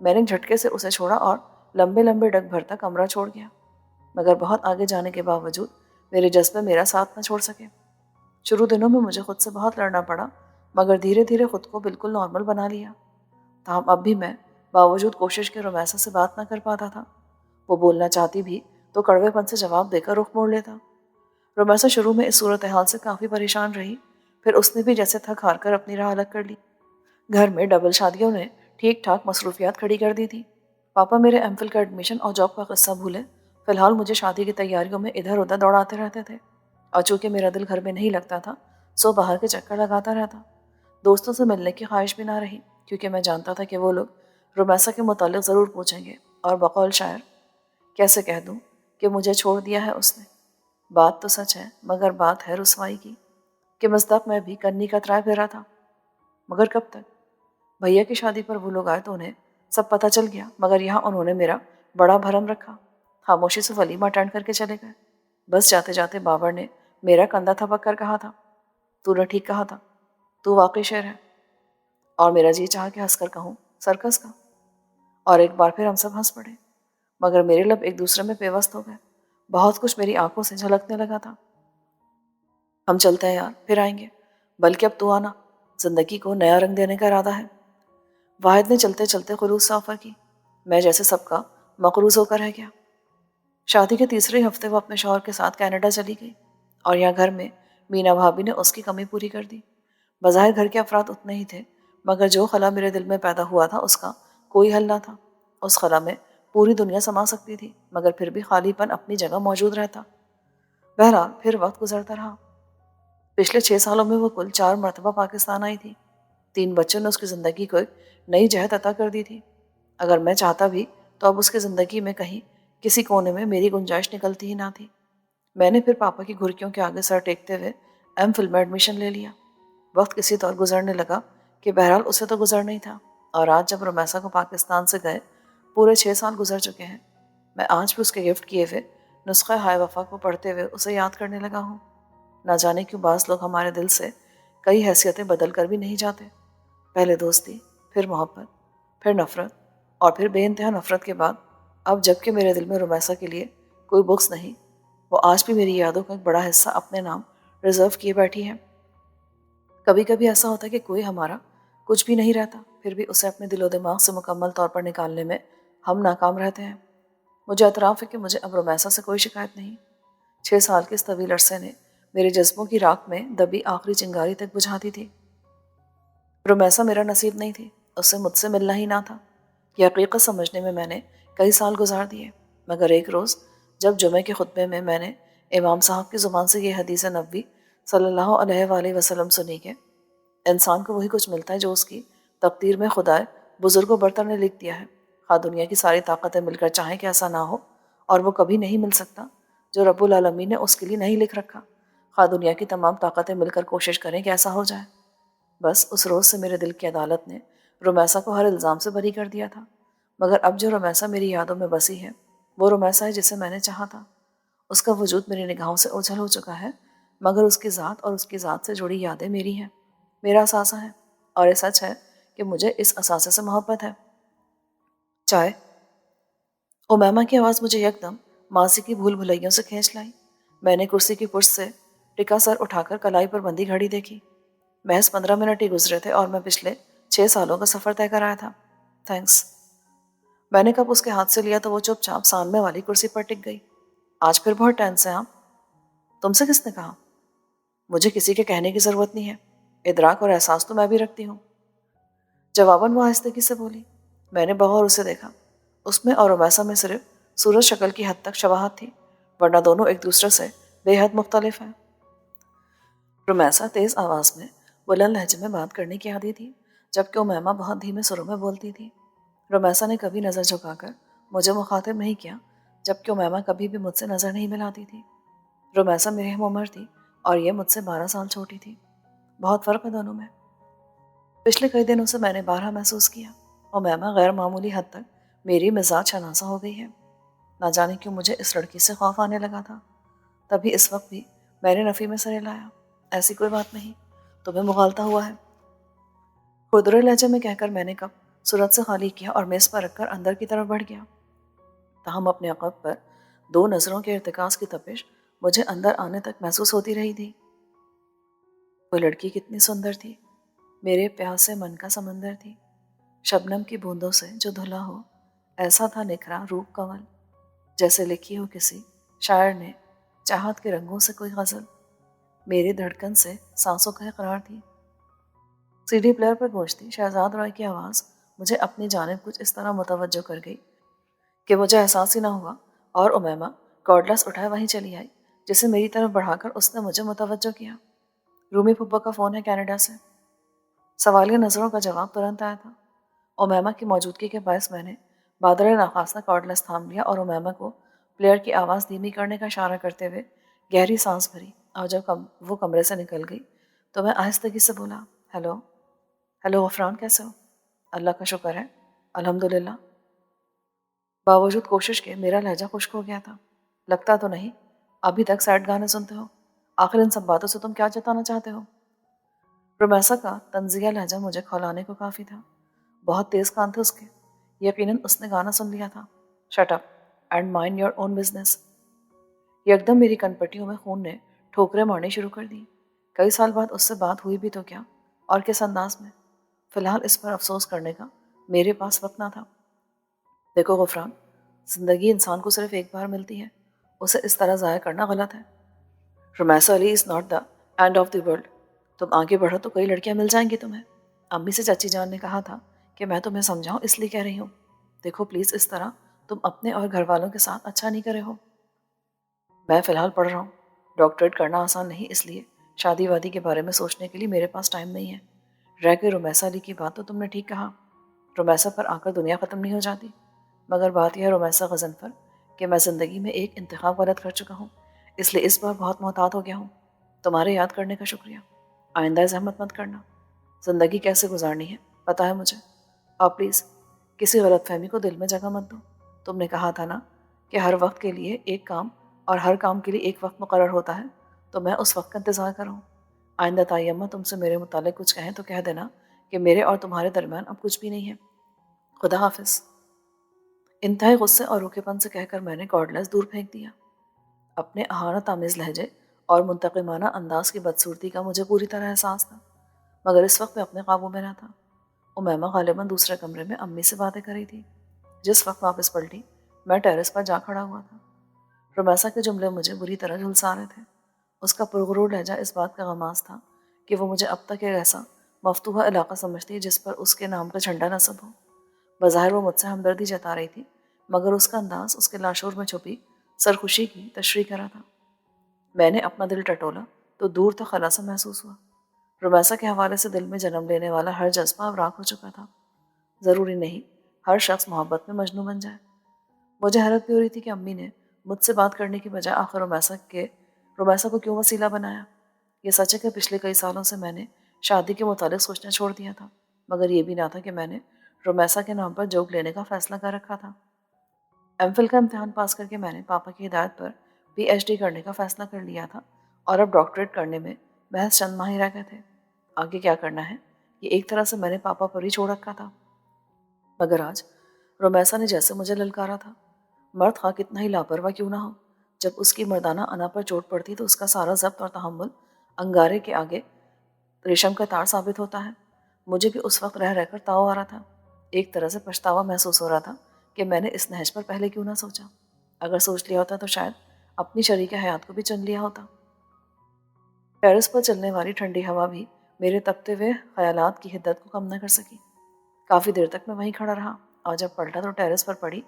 میں نے جھٹکے سے اسے چھوڑا اور لمبے لمبے ڈگ بھرتا کمرہ چھوڑ گیا، مگر بہت آگے جانے کے باوجود میرے جذبے میرا ساتھ نہ چھوڑ سکے۔ شروع دنوں میں مجھے خود سے بہت لڑنا پڑا، مگر دھیرے دھیرے خود کو بالکل نارمل بنا لیا۔ تاہم اب بھی میں باوجود کوشش کے رومیسا سے بات نہ کر پاتا تھا۔ وہ بولنا چاہتی بھی تو کڑوے پن سے جواب دے کر رخ موڑ لیتا۔ رومیسا شروع میں اس صورتحال سے کافی پریشان رہی، پھر اس نے بھی جیسے تھک ہار کر اپنی راہ الگ کر لی۔ گھر میں ڈبل شادیوں نے ٹھیک ٹھاک مصروفیات کھڑی کر دی تھی۔ پاپا میرے ایم فل کا ایڈمیشن اور جاب کا قصہ بھولے فی الحال مجھے شادی کی تیاریوں میں ادھر ادھر دوڑاتے رہتے تھے، اور چونکہ میرا دل گھر میں نہیں لگتا تھا سو باہر کے چکر لگاتا رہتا۔ دوستوں سے ملنے کی خواہش بھی نہ رہی، کیونکہ میں جانتا تھا کہ وہ لوگ رومیسا کے متعلق ضرور پوچھیں گے، اور بقول شاعر کیسے کہہ دوں کہ مجھے چھوڑ دیا ہے اس نے۔ بات تو سچ ہے، مگر بات ہے رسوائی کی، کہ مصداق میں بھی کنی کا ترائے پھیرا تھا۔ مگر کب تک؟ بھیا کی شادی پر وہ لوگ آئے تو انہیں سب پتہ چل گیا، مگر یہاں انہوں نے میرا بڑا بھرم رکھا، خاموشی سے ولیمہ اٹینڈ کر کے چلے گئے۔ بس جاتے جاتے بابر نے میرا کندھا تھپک کر کہا تھا، تو نے ٹھیک کہا تھا، تو واقعی شعر ہے۔ اور میرا جی چاہا کہ ہنس کر کہوں سرکس کا، اور ایک بار پھر ہم سب ہنس پڑے، مگر میرے لب ایک دوسرے میں پیوست ہو گئے۔ بہت کچھ میری آنکھوں سے جھلکنے لگا تھا۔ ہم چلتے ہیں یار، پھر آئیں گے، بلکہ اب تو آنا، زندگی کو نیا رنگ دینے کا ارادہ ہے۔ واحد نے چلتے چلتے خلوص سے آفر کی۔ میں جیسے سب کا مقروض ہو کر رہ گیا۔ شادی کے تیسرے ہفتے وہ اپنے شوہر کے ساتھ کینیڈا چلی گئی، اور یہاں گھر میں مینا بھابی نے اس کی کمی پوری کر دی۔ بظاہر گھر کے افراد اتنے ہی تھے، مگر جو خلا میرے دل میں پیدا ہوا تھا اس کا کوئی حل نہ تھا۔ اس خلا میں پوری دنیا سما سکتی تھی، مگر پھر بھی خالی پن اپنی جگہ موجود رہتا۔ بہرحال پھر وقت گزرتا رہا۔ پچھلے 6 سالوں میں وہ کل 4 مرتبہ پاکستان آئی تھی۔ 3 بچوں نے اس کی زندگی کو ایک نئی جہت عطا کر دی تھی۔ اگر میں چاہتا بھی تو اب اس کی زندگی میں کہیں کسی کونے میں میری گنجائش نکلتی ہی نہ تھی۔ میں نے پھر پاپا کی گھرکیوں کے آگے سر ٹیکتے ہوئے ایم فل میں ایڈمیشن لے لیا۔ وقت کسی طور گزرنے لگا کہ بہرحال اسے تو گزرنا ہی تھا، اور آج جب رومیسا کو پاکستان سے گئے پورے 6 سال گزر چکے ہیں، میں آج بھی اس کے گفٹ کیے ہوئے نسخہ ہائے وفا کو پڑھتے ہوئے اسے یاد کرنے لگا ہوں۔ نہ جانے کیوں بعض لوگ ہمارے دل سے کئی حیثیتیں بدل کر بھی نہیں جاتے۔ پہلے دوستی، پھر محبت، پھر نفرت، اور پھر بے انتہا نفرت کے بعد اب جب کہ میرے دل میں رومیسا کے لیے کوئی بغض نہیں، وہ آج بھی میری یادوں کا ایک بڑا حصہ اپنے نام ریزرو کیے بیٹھی ہے۔ کبھی کبھی ایسا ہوتا ہے کہ کوئی ہمارا کچھ بھی نہیں رہتا، پھر بھی اسے اپنے دل و دماغ سے مکمل طور پر نکالنے میں ہم ناکام رہتے ہیں۔ مجھے اعتراف ہے کہ مجھے اب رومیسا سے کوئی شکایت نہیں۔ 6 سال کے اس طویل عرصے نے میرے جذبوں کی راکھ میں دبی آخری چنگاری تک بجھا دی تھی۔ رومیسا میرا نصیب نہیں تھی، اسے مجھ سے ملنا ہی نہ تھا۔ یہ حقیقت سمجھنے میں نے کئی سال گزار دیے، مگر ایک روز جب جمعے کے خطبے میں نے امام صاحب کی زبان سے یہ حدیث نبوی صلی اللہ علیہ وآلہ وسلم سنی کہ انسان کو وہی کچھ ملتا ہے جو اس کی تقدیر میں خدائے بزرگ و برتر نے لکھ دیا ہے، خواہ دنیا کی ساری طاقتیں مل کر چاہیں کہ ایسا نہ ہو، اور وہ کبھی نہیں مل سکتا جو رب العالمین نے اس کے لیے نہیں لکھ رکھا، خواہ دنیا کی تمام طاقتیں مل کر کوشش کریں کہ ایسا ہو جائے۔ بس اس روز سے میرے دل کی عدالت نے رومیسا کو ہر الزام سے بری کر دیا تھا، مگر اب جو رومیسا میری یادوں میں بسی ہے وہ رومیسا ہے جسے میں نے چاہا تھا۔ اس کا وجود میری نگاہوں سے اوجھل ہو چکا ہے، مگر اس کی ذات اور اس کی ذات سے جڑی یادیں میری ہیں، میرا اثاثہ ہے، اور یہ سچ ہے کہ مجھے اس اثاثے سے محبت ہے۔ چائے؟ امیمہ کی آواز مجھے یکدم ماضی کی بھول بھلیوں سے کھینچ لائی۔ میں نے کرسی کی پشت سے ٹکا سر اٹھا کر کلائی پر بندھی گھڑی دیکھی۔ محض 15 منٹ ہی گزرے تھے اور میں پچھلے 6 سالوں کا سفر طے کر آیا تھا۔ تھینکس۔ میں نے کب اس کے ہاتھ سے لیا تو وہ چپ چاپ سامنے والی کرسی پر ٹک گئی۔ آج پھر بہت ٹینس ہیں آپ؟ تم سے کس نے کہا؟ مجھے کسی کے کہنے کی ضرورت نہیں ہے، ادراک اور احساس تو میں بھی رکھتی ہوں۔ جواباً وہ آہستگی سے بولی۔ میں نے بغور اسے دیکھا۔ اس میں اور رومیسا میں صرف صورت شکل کی حد تک شباہت تھی، ورنہ دونوں ایک دوسرے سے بے حد مختلف ہیں۔ رومیسا تیز آواز میں بلند لہجے میں بات کرنے کی عادی تھی، جبکہ امیمہ بہت دھیمے سروں میں بولتی تھی۔ رومیسا نے کبھی نظر جھکا کر مجھے مخاطب نہیں کیا، جبکہ امیمہ کبھی بھی مجھ سے نظر نہیں ملاتی تھی۔ رومیسا میری ہم عمر تھی اور یہ مجھ سے 12 سال چھوٹی تھی۔ بہت فرق ہے دونوں میں۔ پچھلے کئی دنوں سے میں نے بارہا محسوس کیا، امیمہ غیر معمولی حد تک میری مزاج شناسہ ہو گئی ہے۔ نہ جانے کیوں مجھے اس لڑکی سے خوف آنے لگا تھا۔ تبھی اس وقت بھی میں نے نفی میں سرے لایا، ایسی کوئی بات نہیں، تمہیں مغالطہ ہوا ہے۔ خردرے لہجے میں کہہ کر میں نے کپ صورت سے خالی کیا اور میز پر رکھ کر اندر کی طرف بڑھ گیا۔ تاہم اپنے عقب پر 2 نظروں کے ارتکاز کی تپش مجھے اندر آنے تک محسوس ہوتی رہی تھی۔ وہ لڑکی کتنی سندر تھی، میرے پیاسے من کا سمندر تھی، شبنم کی بوندوں سے جو دھلا ہو، ایسا تھا نکھرا روپ کنول، جیسے لکھی ہو کسی شاعر نے چاہت کے رنگوں سے کوئی غزل، میری دھڑکن سے سانسوں کا اقرار تھی۔ سی ڈی پلیئر پر گونجتی شہزاد رائے کی آواز مجھے اپنی جانب کچھ اس طرح متوجہ کر گئی کہ مجھے احساس ہی نہ ہوا اور امیمہ کارڈلس اٹھائے وہیں چلی آئی، جسے میری طرف بڑھا کر اس نے مجھے متوجہ کیا۔ رومی پھپھو کا فون ہے کینیڈا سے۔ سوالیہ نظروں کا جواب ترنت آیا تھا۔ امیمہ کی موجودگی کے باعث میں نے بادرِ ناخواستہ کارڈلس تھام لیا اور امیمہ کو پلیئر کی آواز دھیمی کرنے کا اشارہ کرتے ہوئے گہری سانس بھری، اور جب وہ کمرے سے نکل گئی تو میں آہستگی سے بولا، ہیلو۔ ہیلو غفران، کیسے ہو؟ اللہ کا شکر ہے، الحمدللہ۔ باوجود کوشش کے میرا لہجہ خشک ہو گیا تھا۔ لگتا تو نہیں ابھی تک سیڈ گانے سنتے ہو؟ آخر ان سب باتوں سے تم کیا جتانا چاہتے ہو؟ رومیسا کا طنزیہ لہجہ مجھے کھولانے کو کافی تھا۔ بہت تیز کان تھے اس کے، یقیناً اس نے گانا سن لیا تھا۔ Shut up and mind your own business. یکدم میری کن پٹیوں میں خون نے ٹھوکریں مارنی شروع کر دی۔ کئی سال بعد اس سے بات ہوئی بھی تو کیا، اور کس انداز میں؟ فی الحال اس پر افسوس کرنے کا میرے پاس وقت نہ تھا۔ دیکھو غفران، زندگی انسان کو صرف ایک بار ملتی ہے، اسے اس طرح ضائع کرنا غلط ہے۔ Rumaisa Ali is not the end of the world. تم آگے بڑھو تو کئی لڑکیاں مل جائیں گی تمہیں۔ امی سے چاچی جان نے کہا تھا کہ میں تمہیں سمجھاؤں، اس لیے کہہ رہی ہوں۔ دیکھو پلیز، اس طرح تم اپنے اور گھر والوں کے ساتھ اچھا نہیں کرے ہو۔ میں فی الحال پڑھ رہا ہوں، ڈاکٹریٹ کرنا آسان نہیں، اس لیے شادی وادی کے بارے میں سوچنے کے لیے میرے پاس ٹائم نہیں ہے۔ رہ کے رومیسا علی کی بات تو تم نے ٹھیک کہا، رومیسا پر آ کر دنیا ختم نہیں ہو جاتی، مگر بات یہ ہے رومیسا غضنفر کہ میں زندگی میں ایک انتخاب غلط کر چکا ہوں، اس لیے اس بار بہت محتاط ہو گیا ہوں۔ تمہارے یاد کرنے کا شکریہ، آئندہ زحمت مت کرنا۔ زندگی کیسے گزارنی ہے پتہ ہے مجھے، اور پلیز کسی غلط فہمی کو دل میں جگہ مت دو۔ تم نے کہا تھا نا کہ ہر وقت کے لیے ایک کام اور ہر کام کے لیے ایک وقت مقرر ہوتا ہے، تو میں اس وقت کا انتظار کروں۔ آئندہ تائی اماں تم سے میرے متعلق کچھ کہیں تو کہہ دینا کہ میرے اور تمہارے درمیان اب کچھ بھی نہیں ہے۔ خدا حافظ۔ انتہائی غصے اور روکے پن سے کہہ کر میں نے کارڈلیس دور پھینک دیا۔ اپنے اہانت آمیز لہجے اور منتقمانہ انداز کی بدصورتی کا مجھے پوری طرح احساس تھا، مگر اس وقت میں اپنے قابو میں نہ تھا۔ امیمہ غالباً دوسرے کمرے میں امی سے باتیں کر رہی تھی۔ جس وقت واپس پلٹی میں ٹیرس پر جا کھڑا ہوا تھا۔ رومیسا کے جملے مجھے بری طرح جھلسا رہے تھے۔ اس کا پرغرور لہجہ اس بات کا غماز تھا کہ وہ مجھے اب تک ایک ایسا مفتوحہ علاقہ سمجھتی ہے جس پر اس کے نام کا جھنڈا نصب ہو۔ بظاہر وہ مجھ سے ہمدردی جتا رہی تھی، مگر اس کا انداز اس کے لاشعور میں چھپی سرخوشی کی تشریح کرا تھا۔ میں نے اپنا دل ٹٹولا تو دور تک خلا سا محسوس ہوا۔ رومیسا کے حوالے سے دل میں جنم لینے والا ہر جذبہ اب راکھ ہو چکا تھا۔ ضروری نہیں ہر شخص محبت میں مجنوں بن جائے۔ مجھے حیرت بھی ہو رہی تھی کہ امی نے مجھ سے بات کرنے کی بجائے آخر رومیسا کو کیوں وسیلہ بنایا۔ یہ سچ ہے کہ پچھلے کئی سالوں سے میں نے شادی کے متعلق سوچنا چھوڑ دیا تھا، مگر یہ بھی نہ تھا کہ میں نے رومیسا کے نام پر جوک لینے کا فیصلہ کر رکھا تھا۔ ایم فل کا امتحان پاس کر کے میں نے پاپا کی ہدایت پر پی ایچ ڈی کرنے کا فیصلہ کر لیا تھا، اور اب ڈاکٹریٹ کرنے میں محض چند ماہ ہی رہ گئے تھے۔ آگے کیا کرنا ہے یہ ایک طرح سے میں نے پاپا پر ہی چھوڑ رکھا تھا۔ مگر آج رومیسا نے جیسے مجھے للکارا تھا، مرد خواہ کتنا ہی لاپرواہ کیوں نہ ہو، جب اس کی مردانہ انا پر چوٹ پڑتی تو اس کا سارا ضبط اور تحمل انگارے کے آگے ریشم کا تار ثابت ہوتا ہے۔ مجھے بھی اس وقت رہ رہ کر تاؤ آ رہا تھا۔ ایک طرح سے پچھتاوا محسوس ہو رہا تھا کہ میں نے اس نہج پر پہلے کیوں نہ سوچا۔ اگر سوچ لیا ہوتا تو شاید اپنی شریک حیات کو بھی چن لیا ہوتا۔ ٹیرس پر چلنے والی ٹھنڈی ہوا بھی میرے تپتے ہوئے خیالات کی حدت کو کم نہ کر سکی۔ کافی دیر تک میں وہیں کھڑا رہا، اور جب پلٹا تو ٹیرس پر پڑی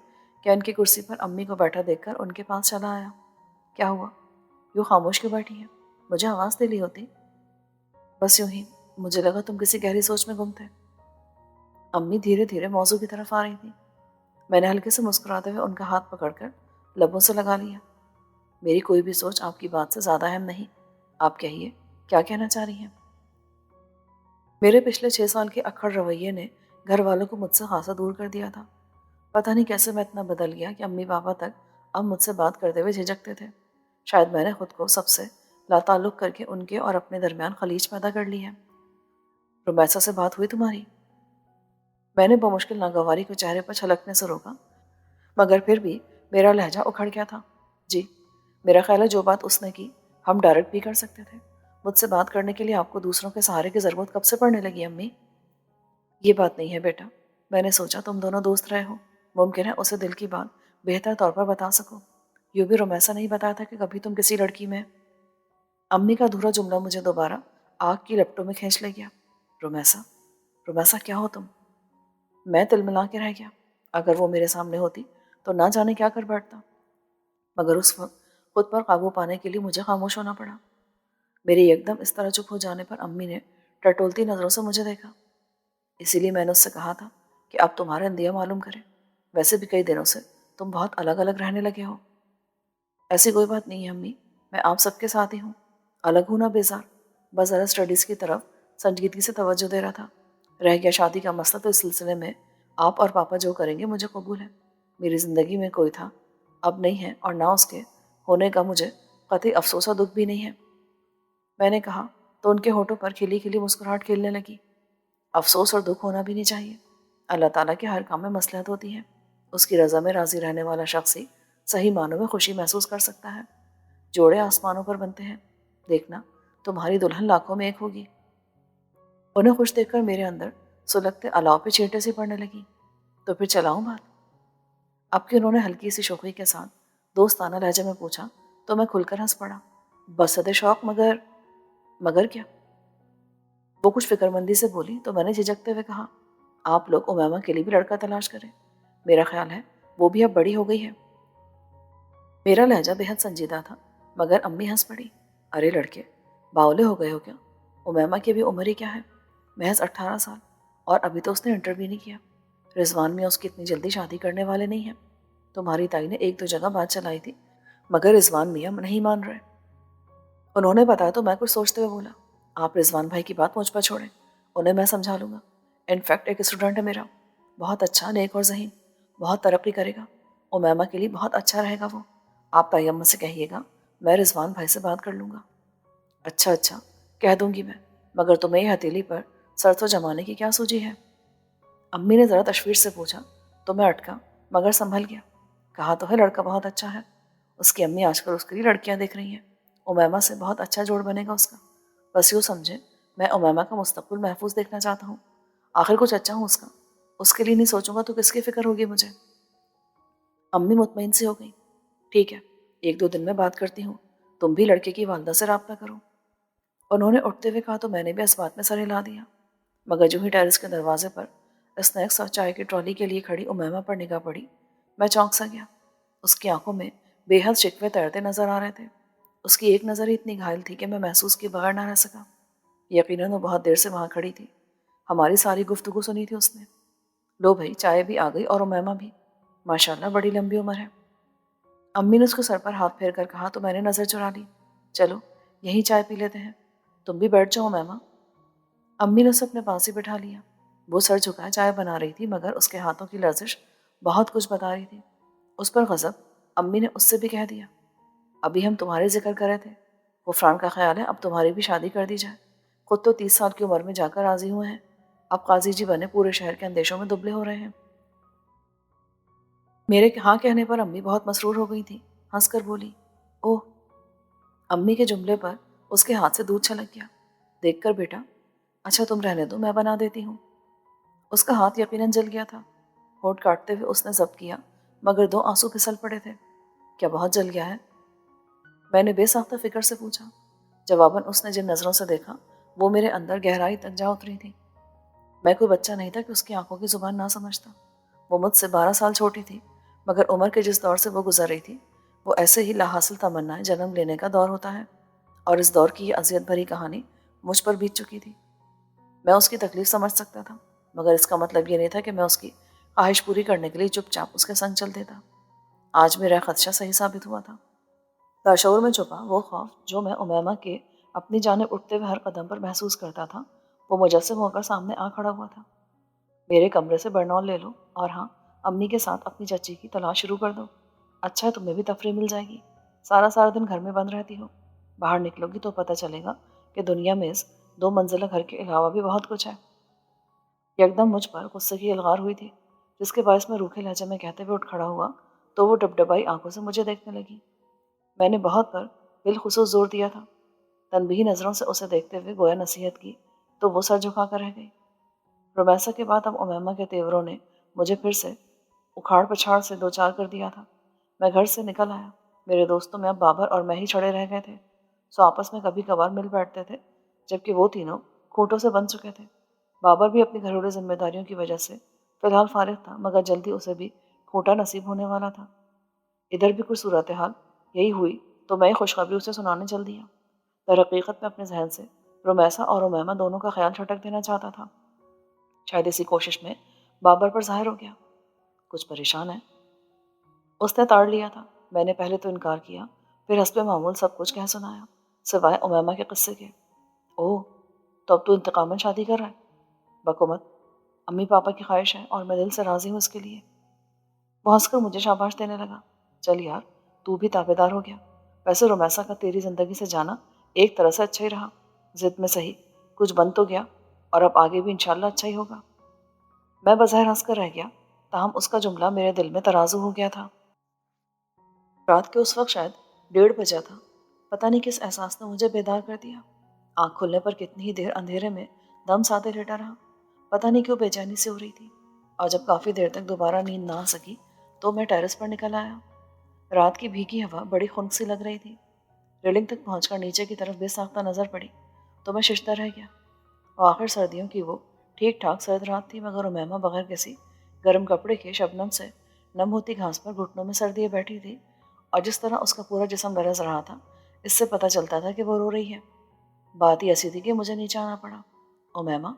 کہ ان کی کرسی پر امی کو بیٹھا دیکھ کر ان کے پاس چلا آیا۔ کیا ہوا؟ یوں خاموش کیوں بیٹھی ہے؟ مجھے آواز دے لی ہوتی۔ بس یوں ہی، مجھے لگا تم کسی گہری سوچ میں گم تھے۔ امی دھیرے دھیرے موضوع کی طرف آ رہی تھی۔ میں نے ہلکے سے مسکراتے ہوئے ان کا ہاتھ پکڑ کر لبوں سے لگا لیا۔ میری کوئی بھی سوچ آپ کی بات سے زیادہ اہم نہیں، آپ کہیے کیا کہنا چاہ رہی ہیں؟ میرے پچھلے 6 سال کے اکھڑ رویے نے گھر والوں کو مجھ سے خاصا دور کر دیا تھا۔ پتہ نہیں کیسے میں اتنا بدل گیا کہ امی پاپا تک اب مجھ سے بات کرتے ہوئے جھجکتے تھے۔ شاید میں نے خود کو سب سے لا تعلق کر کے ان کے اور اپنے درمیان خلیج پیدا کر لی ہے۔ رومیسا سے بات ہوئی تمہاری؟ میں نے بمشکل ناگواری کو چہرے پر چھلکنے سے روکا، مگر پھر بھی میرا لہجہ اکھڑ گیا تھا۔ جی، میرا خیال ہے جو بات اس نے کی ہم ڈائریکٹ بھی کر سکتے تھے۔ مجھ سے بات کرنے کے لیے آپ کو دوسروں کے سہارے کی ضرورت کب سے پڑنے لگی امی؟ یہ بات نہیں ہے بیٹا، میں نے سوچا تم دونوں دوست رہے ہو، ممکن ہے اسے دل کی بات بہتر طور پر بتا سکو۔ یوں بھی رومیسا نہیں بتایا تھا کہ کبھی تم کسی لڑکی میں۔ امی کا ادھورا جملہ مجھے دوبارہ آگ کی لپٹوں میں کھینچ لے گیا۔ رومیسا، رومیسا کیا ہو تم؟ میں تلملا کے رہ گیا۔ اگر وہ میرے سامنے ہوتی تو نہ جانے کیا کر بیٹھتا۔ مگر اس وقت خود پر قابو پانے کے لیے مجھے خاموش ہونا پڑا۔ میرے یک دم اس طرح چپ ہو جانے پر امی نے ٹٹولتی نظروں سے مجھے دیکھا۔ اسی لیے میں نے اس سے کہا تھا کہ اب تمہارے اندیہ معلوم کرے، ویسے بھی کئی دنوں سے تم بہت الگ الگ رہنے لگے ہو۔ ایسی کوئی بات نہیں ہے امی، میں آپ سب کے ساتھ ہی ہوں، الگ ہوں نہ بیزار، بس ذرا اسٹڈیز کی طرف سنجیدگی سے توجہ دے رہا تھا۔ رہ گیا شادی کا مسئلہ تو اس سلسلے میں آپ اور پاپا جو کریں گے مجھے قبول ہے۔ میری زندگی میں کوئی تھا، اب نہیں ہے، اور نہ اس کے ہونے کا مجھے قطعی افسوس اور دکھ بھی نہیں ہے۔ میں نے کہا تو ان کے ہونٹوں پر کھلی کھلی مسکراہٹ کھیلنے لگی۔ افسوس اور دکھ ہونا بھی نہیں چاہیے، اللہ تعالیٰ کے ہر کام میں مصلحت ہوتی ہے، اس کی رضا میں راضی رہنے والا شخص ہی صحیح معنوں میں خوشی محسوس کر سکتا ہے۔ جوڑے آسمانوں پر بنتے ہیں، دیکھنا تمہاری دلہن لاکھوں میں ایک ہوگی۔ انہیں خوش دیکھ کر میرے اندر سلگتے الاؤ پہ چیٹے سی پڑنے لگی۔ تو پھر چلاؤں بات؟ اب کہ انہوں نے ہلکی سی شوخی کے ساتھ دوستانہ لہجے میں پوچھا تو میں کھل کر ہنس پڑا۔ بسد شوق، مگر کیا؟ وہ کچھ فکر مندی سے بولی تو میں نے جھجکتے ہوئے کہا، آپ لوگ امیمہ کے لیے بھی لڑکا تلاش کریں، میرا خیال ہے وہ بھی اب بڑی ہو گئی ہے۔ میرا لہجہ بے حد سنجیدہ تھا، مگر امی ہنس پڑی۔ ارے لڑکے، باولے ہو گئے ہو کیا؟ امیمہ کی بھی عمر ہی کیا ہے، محض 18 سال، اور ابھی تو اس نے انٹر بھی نہیں کیا۔ رضوان میاں اس کی اتنی جلدی شادی کرنے والے نہیں ہیں۔ تمہاری تائی نے ایک دو جگہ بات چلائی تھی، مگر رضوان میاں نہیں مان رہے۔ انہوں نے بتایا تو میں کچھ سوچتے ہوئے بولا، آپ رضوان بھائی کی بات مجھ پر چھوڑیں، انہیں میں سمجھا لوں گا۔ انفیکٹ ایک اسٹوڈنٹ ہے میرا، بہت اچھا، نیک اور ذہین، بہت ترقی کرے گا، امیمہ کے لیے بہت اچھا رہے گا وہ۔ آپ تائی اماں سے کہیے گا میں رضوان بھائی سے بات کر لوں گا۔ اچھا، کہہ دوں گی میں، مگر تمہیں یہ ہتھیلی پر سرسوں جمانے کی کیا سوجی ہے؟ امی نے ذرا تشویش سے پوچھا تو میں اٹکا، مگر سنبھل گیا۔ کہا تو ہے لڑکا بہت اچھا ہے، اس کی امی آج کل اس کے لیے لڑکیاں دیکھ رہی ہیں، امیمہ سے بہت اچھا جوڑ بنے گا اس کا۔ بس یوں سمجھے میں امیمہ کا مستقبل محفوظ دیکھنا چاہتا ہوں، آخر کچھ اچھا ہوں اس کا، اس کے لیے نہیں سوچوں گا تو کس کی فکر ہوگی مجھے۔ امی مطمئن سی ہو گئی۔ ٹھیک ہے، ایک دو دن میں بات کرتی ہوں، تم بھی لڑکے کی والدہ سے رابطہ کرو۔ انہوں نے اٹھتے ہوئے کہا تو میں نے بھی اس بات میں سر ہلا دیا، مگر جو ہی ٹیرس کے دروازے پر اسنیکس اور چائے کی ٹرالی کے لیے کھڑی امیمہ پر نگاہ پڑی، میں چونک سا گیا۔ اس کی آنکھوں میں بے حد شکوے تیرتے نظر آ رہے تھے۔ اس کی ایک نظر ہی اتنی گھائل تھی کہ میں محسوس کیے بغیر نہ رہ سکا۔ یقیناً وہ بہت دیر سے وہاں کھڑی تھی، ہماری ساری گفتگو سنی تھی اس نے۔ لو بھائی، چائے بھی آ گئی اور امیمہ بھی، ماشاءاللہ بڑی لمبی عمر ہے۔ امی نے اس کو سر پر ہاتھ پھیر کر کہا تو میں نے نظر چرا لی۔ چلو یہیں چائے پی لیتے ہیں، تم بھی بیٹھ جاؤ امیمہ۔ امی نے اسے اپنے پاس ہی بٹھا لیا۔ وہ سر جھکائے چائے بنا رہی تھی، مگر اس کے ہاتھوں کی لرزش بہت کچھ بتا رہی تھی۔ اس پر غضب امی نے اس سے بھی کہہ دیا، ابھی ہم تمہارے ذکر کر رہے تھے، غفران کا خیال ہے اب تمہاری بھی شادی کر دی جائے، خود تو 30 سال کی عمر میں جا کر راضی ہوئے ہیں، اب قاضی جی بنے پورے شہر کے اندیشوں میں دبلے ہو رہے ہیں۔ میرے ہاں کہنے پر امی بہت مسرور ہو گئی تھی، ہنس کر بولی، اوہ۔ امی کے جملے پر اس کے ہاتھ سے دودھ چھلک گیا۔ دیکھ کر بیٹا، اچھا تم رہنے دو، میں بنا دیتی ہوں۔ اس کا ہاتھ یقیناً جل گیا تھا۔ ہونٹ کاٹتے ہوئے اس نے ضبط کیا، مگر 2 آنسو پھسل پڑے تھے۔ کیا بہت جل گیا ہے؟ میں نے بے ساختہ فکر سے پوچھا۔ جواباً اس نے جن نظروں سے دیکھا وہ میرے اندر گہرائی تک جا اتری تھی۔ میں کوئی بچہ نہیں تھا کہ اس کی آنکھوں کی زبان نہ سمجھتا۔ وہ مجھ سے 12 سال چھوٹی تھی، مگر عمر کے جس دور سے وہ گزر رہی تھی وہ ایسے ہی لا حاصل تمنائیں جنم لینے کا دور ہوتا ہے، اور اس دور کی یہ اذیت بھری کہانی مجھ پر بیت چکی تھی۔ میں اس کی تکلیف سمجھ سکتا تھا، مگر اس کا مطلب یہ نہیں تھا کہ میں اس کی خواہش پوری کرنے کے لیے چپ چاپ اس کے سنگ چل دیتا۔ آج میرا خدشہ صحیح ثابت ہوا تھا۔ لاشعور میں چھپا وہ خوف جو میں امیمہ کے اپنی جانب اٹھتے ہوئے ہر قدم پر محسوس کرتا تھا، وہ مجسم ہو کر سامنے آ کھڑا ہوا تھا۔ میرے کمرے سے برنول لے لو، اور ہاں، امی کے ساتھ اپنی چچی کی تلاش شروع کر دو۔ اچھا ہے، تمہیں بھی تفریح مل جائے گی، سارا دن گھر میں بند رہتی ہو، باہر نکلو گی تو پتہ چلے گا کہ دنیا میں اس 2 منزلہ گھر کے علاوہ بھی بہت کچھ ہے۔ یکدم مجھ پر غصے کی الغار ہوئی تھی، جس کے باعث میں روکھے لہجے میں کہتے ہوئے اٹھ کھڑا ہوا تو وہ ڈبڈبائی آنکھوں سے مجھے دیکھنے لگی۔ میں نے بہت پر بالخصوص زور دیا تھا، تنبیہی نظروں سے اسے دیکھتے ہوئے گویا نصیحت کی تو وہ سر جھکا کر رہ گئی۔ رومیسا کے بعد اب امیمہ کے تیوروں نے مجھے پھر سے اکھاڑ پچھاڑ سے دوچار کر دیا تھا۔ میں گھر سے نکل آیا، میرے دوستوں میں اب بابر اور میں ہی چھڑے رہ گئے تھے، سو آپس میں کبھی کبھار مل بیٹھتے تھے، جبکہ وہ تینوں کھوٹوں سے بن چکے تھے۔ بابر بھی اپنی گھریلو ذمہ داریوں کی وجہ سے فی الحال فارغ تھا، مگر جلدی اسے بھی کھوٹا نصیب ہونے والا تھا۔ ادھر بھی کچھ صورتحال یہی ہوئی تو میں خوشخبری اسے سنانے چل دیا۔ در حقیقت میں اپنے ذہن سے رومیسا اور امیمہ دونوں کا خیال چھٹک دینا چاہتا تھا۔ شاید اسی کوشش میں بابر پر ظاہر ہو گیا، کچھ پریشان ہے۔ اس نے تاڑ لیا تھا۔ میں نے پہلے تو انکار کیا، پھر حسب معمول سب کچھ کہہ سنایا، سوائے امیمہ کے قصے کے۔ اوہ، تو اب تو انتقاماً شادی کر رہا ہے؟ بکومت، امی پاپا کی خواہش ہے اور میں دل سے راضی ہوں اس کے لیے۔ وہ ہنس کر مجھے شاباش دینے لگا۔ چل یار، تو بھی تابے دار ہو گیا۔ ویسے رومیسا کا تیری زندگی سے جانا ایک طرح سے اچھا ہی رہا، ضد میں صحیح، کچھ بن تو گیا، اور اب آگے بھی انشاءاللہ اچھا ہی ہوگا۔ میں بظاہر ہنس کر رہ گیا، تاہم اس کا جملہ میرے دل میں ترازو ہو گیا تھا۔ رات کے اس وقت شاید 1:30 بجا تھا۔ پتہ نہیں کس احساس نے مجھے بیدار کر دیا۔ آنکھ کھلنے پر کتنی ہی دیر اندھیرے میں دم سادے لیٹا رہا۔ پتہ نہیں کیوں بے چینی سے ہو رہی تھی، اور جب کافی دیر تک دوبارہ نیند نہ آ سکی تو میں ٹیرس پر نکل آیا۔ رات کی بھیگی ہوا بڑی خنک سی لگ رہی تھی۔ ریلنگ تک پہنچ کر نیچے کی طرف بے ساختہ نظر پڑی تو میں ششدر رہ گیا۔ آخر سردیوں کی وہ ٹھیک ٹھاک سرد رات تھی، مگر امیمہ بغیر کسی گرم کپڑے کے شبنم سے نم ہوتی گھاس پر گھٹنوں میں سر دیے بیٹھی تھی، اور جس طرح اس کا پورا جسم لرز رہا تھا اس سے پتہ چلتا تھا کہ وہ رو رہی ہے۔ بات ہی ایسی تھی کہ مجھے نیچے آنا پڑا۔ امیمہ۔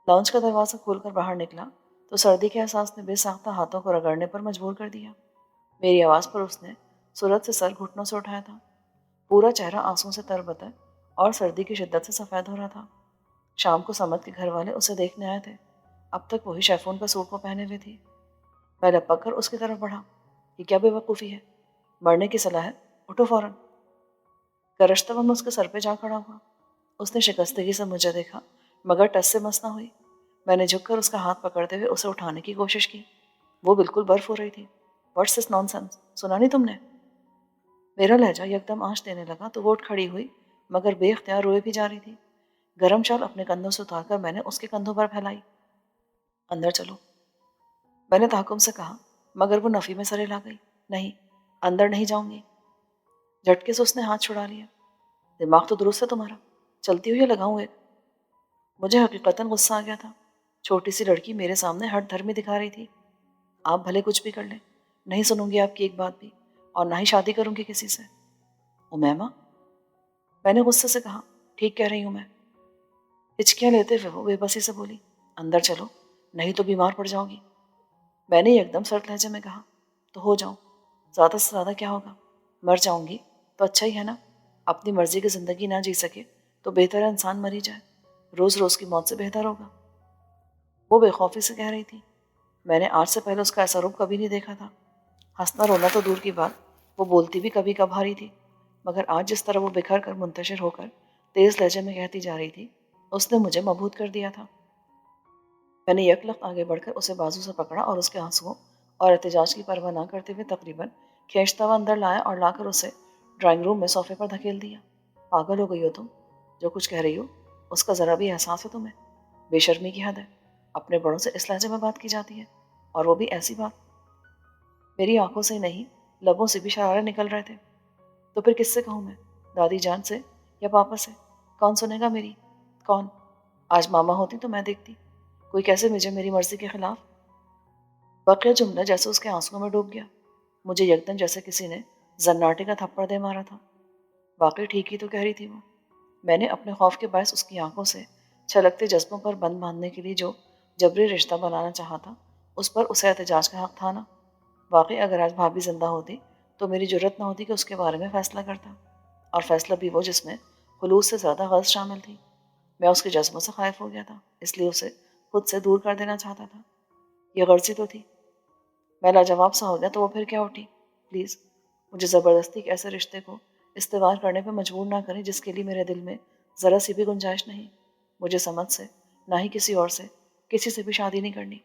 لاؤنج کا دروازہ کھول کر باہر نکلا تو سردی کے احساس نے بے ساختہ ہاتھوں کو رگڑنے پر مجبور کر دیا۔ میری آواز پر اس نے صورت سے سر گھٹنوں سے اٹھایا تھا۔ پورا چہرہ آنسوں سے تربتر اور سردی کی شدت سے سفید ہو رہا تھا۔ شام کو سمد کے گھر والے اسے دیکھنے آئے تھے۔ اب تک وہی شیفون کا سوٹ وہ پہنے ہوئے تھی۔ میں لپک کر اس کی طرف بڑھا۔ یہ کیا بے وقوفی ہے؟ مرنے کی صلاح ہے، اٹھو فوراً۔ گرجتا ہوا میں اس کے سر پہ جا کھڑا ہوا۔ اس نے شکستگی سے مجھے دیکھا، مگر ٹس سے مس نہ ہوئی۔ میں نے جھک کر اس کا ہاتھ پکڑتے ہوئے اسے اٹھانے کی کوشش کی۔ وہ بالکل برف ہو رہی تھی۔ What's this naan sense? سنا نہیں تم نے؟ میرا لہجہ یکدم آنچ دینے لگا تو وہ اٹھ کھڑی ہوئی، مگر بے اختیار روئے بھی جا رہی تھی۔ گرم شال اپنے کندھوں سے اتار کر میں نے اس کے کندھوں پر پھیلائی۔ اندر چلو، میں نے تحکم سے کہا، مگر وہ نفی میں سرے لا گئی۔ نہیں، اندر نہیں جاؤں گی۔ جھٹکے سے اس نے ہاتھ چھڑا لیا۔ دماغ تو درست ہے تمہارا، چلتی ہوئی لگاؤں ایک؟ مجھے حقیقتاً غصہ آ گیا تھا۔ چھوٹی سی لڑکی میرے سامنے ہٹ دھرمی دکھا رہی تھی۔ آپ بھلے کچھ بھی کر لیں، نہیں سنوں گی آپ کی ایک بات بھی، اور نہ ہی شادی کروں گی کسی سے۔ امیمہ، میں نے غصے سے کہا، ٹھیک کہہ رہی ہوں میں۔ ہچکیاں لیتے ہوئے وہ بے بسی سے بولی، اندر چلو، نہیں تو بیمار پڑ جاؤ گی۔ میں نے یکدم سرد لہجے میں کہا، تو ہو جاؤں، زیادہ سے زیادہ کیا ہوگا؟ مر جاؤں گی تو اچھا ہی ہے نا۔ اپنی مرضی کی زندگی نہ جی سکے تو بہتر ہے انسان مر ہی جائے، روز روز کی موت سے بہتر ہوگا۔ وہ بے خوفی سے کہہ رہی تھی۔ میں نے آج سے پہلے اس کا ایسا رخ کبھی نہیں دیکھا تھا۔ ہنسنا رونا تو دور کی بات، وہ بولتی بھی کبھی کبھاری تھی، مگر آج جس طرح وہ بکھر کر منتشر ہو کر تیز لہجے میں کہتی جا رہی تھی، اس نے مجھے مبہوت کر دیا تھا۔ میں نے یک لخت آگے بڑھ کر اسے بازو سے پکڑا اور اس کے آنسوؤں اور احتجاج کی پرواہ نہ کرتے ہوئے تقریباً کھینچتا ہوا اندر لایا اور لا کر اسے ڈرائنگ روم میں صوفے پر دھکیل دیا۔ پاگل ہو گئی ہو تم؟ جو کچھ کہہ رہی ہو اس کا ذرا بھی احساس ہے تمہیں؟ بے شرمی کی حد ہے، اپنے بڑوں سے اس لہجے میں بات کی جاتی ہے، اور وہ بھی ایسی بات۔ میری آنکھوں سے نہیں، لبوں سے بھی شرارے نکل رہے تھے۔ تو پھر کس سے کہوں میں؟ دادی جان سے یا پاپا سے؟ کون سنے گا میری؟ کون؟ آج ماما ہوتی تو میں دیکھتی، کوئی کیسے مجھے میری مرضی کے خلاف۔ بقیہ جملہ جیسے اس کے آنسوؤں میں ڈوب گیا۔ مجھے یکدم جیسے کسی نے زناٹے کا تھپڑ دے مارا تھا۔ واقعی ٹھیک ہی تو کہہ رہی تھی وہ۔ میں نے اپنے خوف کے باعث اس کی آنکھوں سے چھلکتے جذبوں پر بند باندھنے کے لیے جو جبری رشتہ بنانا چاہا تھا، اس پر اسے احتجاج کا حق تھا نا۔ واقعی اگر آج بھابھی زندہ ہوتی تو میری جرت نہ ہوتی کہ اس کے بارے میں فیصلہ کرتا، اور فیصلہ بھی وہ جس میں خلوص سے زیادہ غرض شامل تھی۔ میں اس کے جذبوں سے خائف ہو گیا تھا، اس لیے اسے خود سے دور کر دینا چاہتا تھا۔ یہ غرضی تو تھی۔ میں لاجواب سا ہو گیا تو وہ پھر کیا اٹھی؟ پلیز مجھے زبردستی ایک ایسے رشتے کو استوار کرنے پہ مجبور نہ کریں جس کے لیے میرے دل میں ذرا سی بھی گنجائش نہیں۔ مجھے سمجھ سے نہ ہی کسی اور سے کسی سے بھی شادی نہیں کرنی۔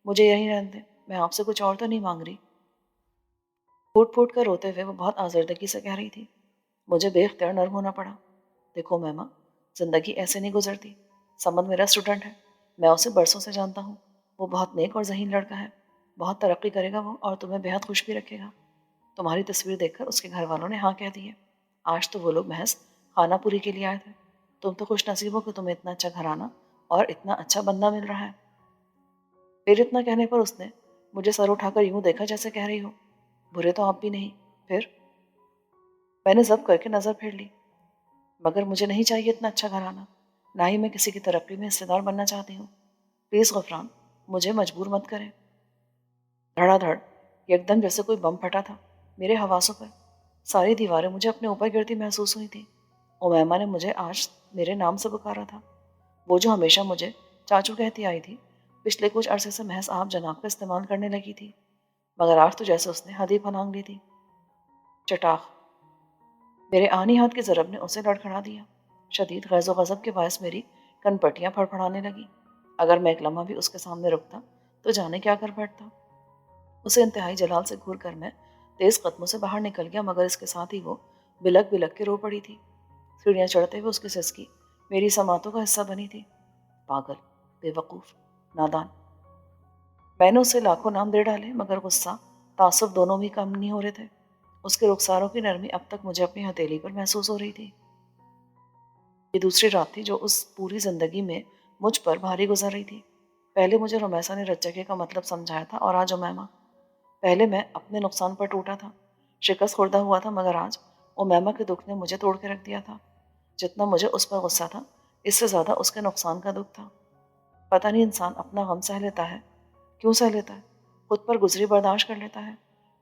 مجھے یہی رہنے دیں، میں آپ سے کچھ اور تو نہیں مانگ رہی۔ پھوٹ پھوٹ کر روتے ہوئے وہ بہت آزردگی سے کہہ رہی تھی۔ مجھے بے اختیار نرم ہونا پڑا۔ دیکھو میما، زندگی ایسے نہیں گزرتی۔ سمد میرا اسٹوڈنٹ ہے، میں اسے برسوں سے جانتا ہوں۔ وہ بہت نیک اور ذہین لڑکا ہے، بہت ترقی کرے گا وہ، اور تمہیں بہت خوش بھی رکھے گا۔ تمہاری تصویر دیکھ کر اس کے گھر والوں نے ہاں کہہ دی ہے۔ آج تو وہ لوگ محض خانہ پوری کے لیے آئے تھے۔ تم تو خوش نصیب ہو کہ تمہیں اتنا اچھا گھرانہ اور اتنا اچھا بندہ مل رہا ہے۔ پھر اتنا کہنے پر اس نے مجھے سر اٹھا کر یوں دیکھا جیسے کہہ رہی ہو، برے تو آپ بھی نہیں۔ پھر میں نے ضبط کر کے نظر پھیر لی، مگر مجھے نہیں چاہیے اتنا اچھا گھرانہ، نہ ہی میں کسی کی ترقی میں حصے دار بننا چاہتی ہوں۔ پلیز غفران، مجھے مجبور مت کریں۔ دھڑا دھڑ، یکدم جیسے کوئی بم پھٹا تھا میرے حواسوں پر۔ ساری دیواریں مجھے اپنے اوپر گرتی محسوس ہوئی تھی۔ امیمہ نے مجھے آج میرے نام سے پکارا تھا، وہ جو ہمیشہ مجھے چاچو کہتی آئی تھی، پچھلے کچھ عرصے سے محض آپ جناب کا استعمال کرنے لگی تھی، مگر آج تو جیسے اس نے حد ہی پھلانگ لی تھی۔ چٹاخ! میرے آنی ہاتھ کی ضرب نے اسے لڑکھڑا دیا۔ شدید غیظ و غضب کے باعث میری کن پٹیاں پھڑپڑانے لگی۔ اگر میں ایک لمحہ بھی اس کے سامنے رکتا تو جانے کیا کر بیٹھتا۔ اسے انتہائی جلال سے گھور کر میں تیز قدموں سے باہر نکل گیا، مگر اس کے ساتھ ہی وہ بلک بلک کے رو پڑی تھی۔ سیڑھیاں چڑھتے ہوئے اس کی سسکی میری سماعتوں کا حصہ بنی تھی۔ پاگل، بے وقوف، نادان! میں نے اسے لاکھوں نام دے ڈالے، مگر غصہ تعصب دونوں بھی کم نہیں ہو رہے تھے۔ اس کے رخساروں کی نرمی اب تک مجھے اپنی ہتھیلی پر محسوس ہو رہی تھی۔ یہ دوسری رات تھی جو اس پوری زندگی میں مجھ پر بھاری گزر رہی تھی۔ پہلے مجھے رمیسا نے رچکے کا مطلب سمجھایا تھا، اور آج امیمہ۔ پہلے میں اپنے نقصان پر ٹوٹا تھا، شکست خوردہ ہوا تھا، مگر آج امیمہ کے دکھ نے مجھے توڑ کے رکھ دیا تھا۔ جتنا مجھے اس پر غصہ تھا، اس سے زیادہ اس کے نقصان کا دکھ تھا۔ پتہ نہیں انسان اپنا غم سہ لیتا ہے، کیوں سہ لیتا ہے؟ خود پر گزری برداشت کر لیتا ہے،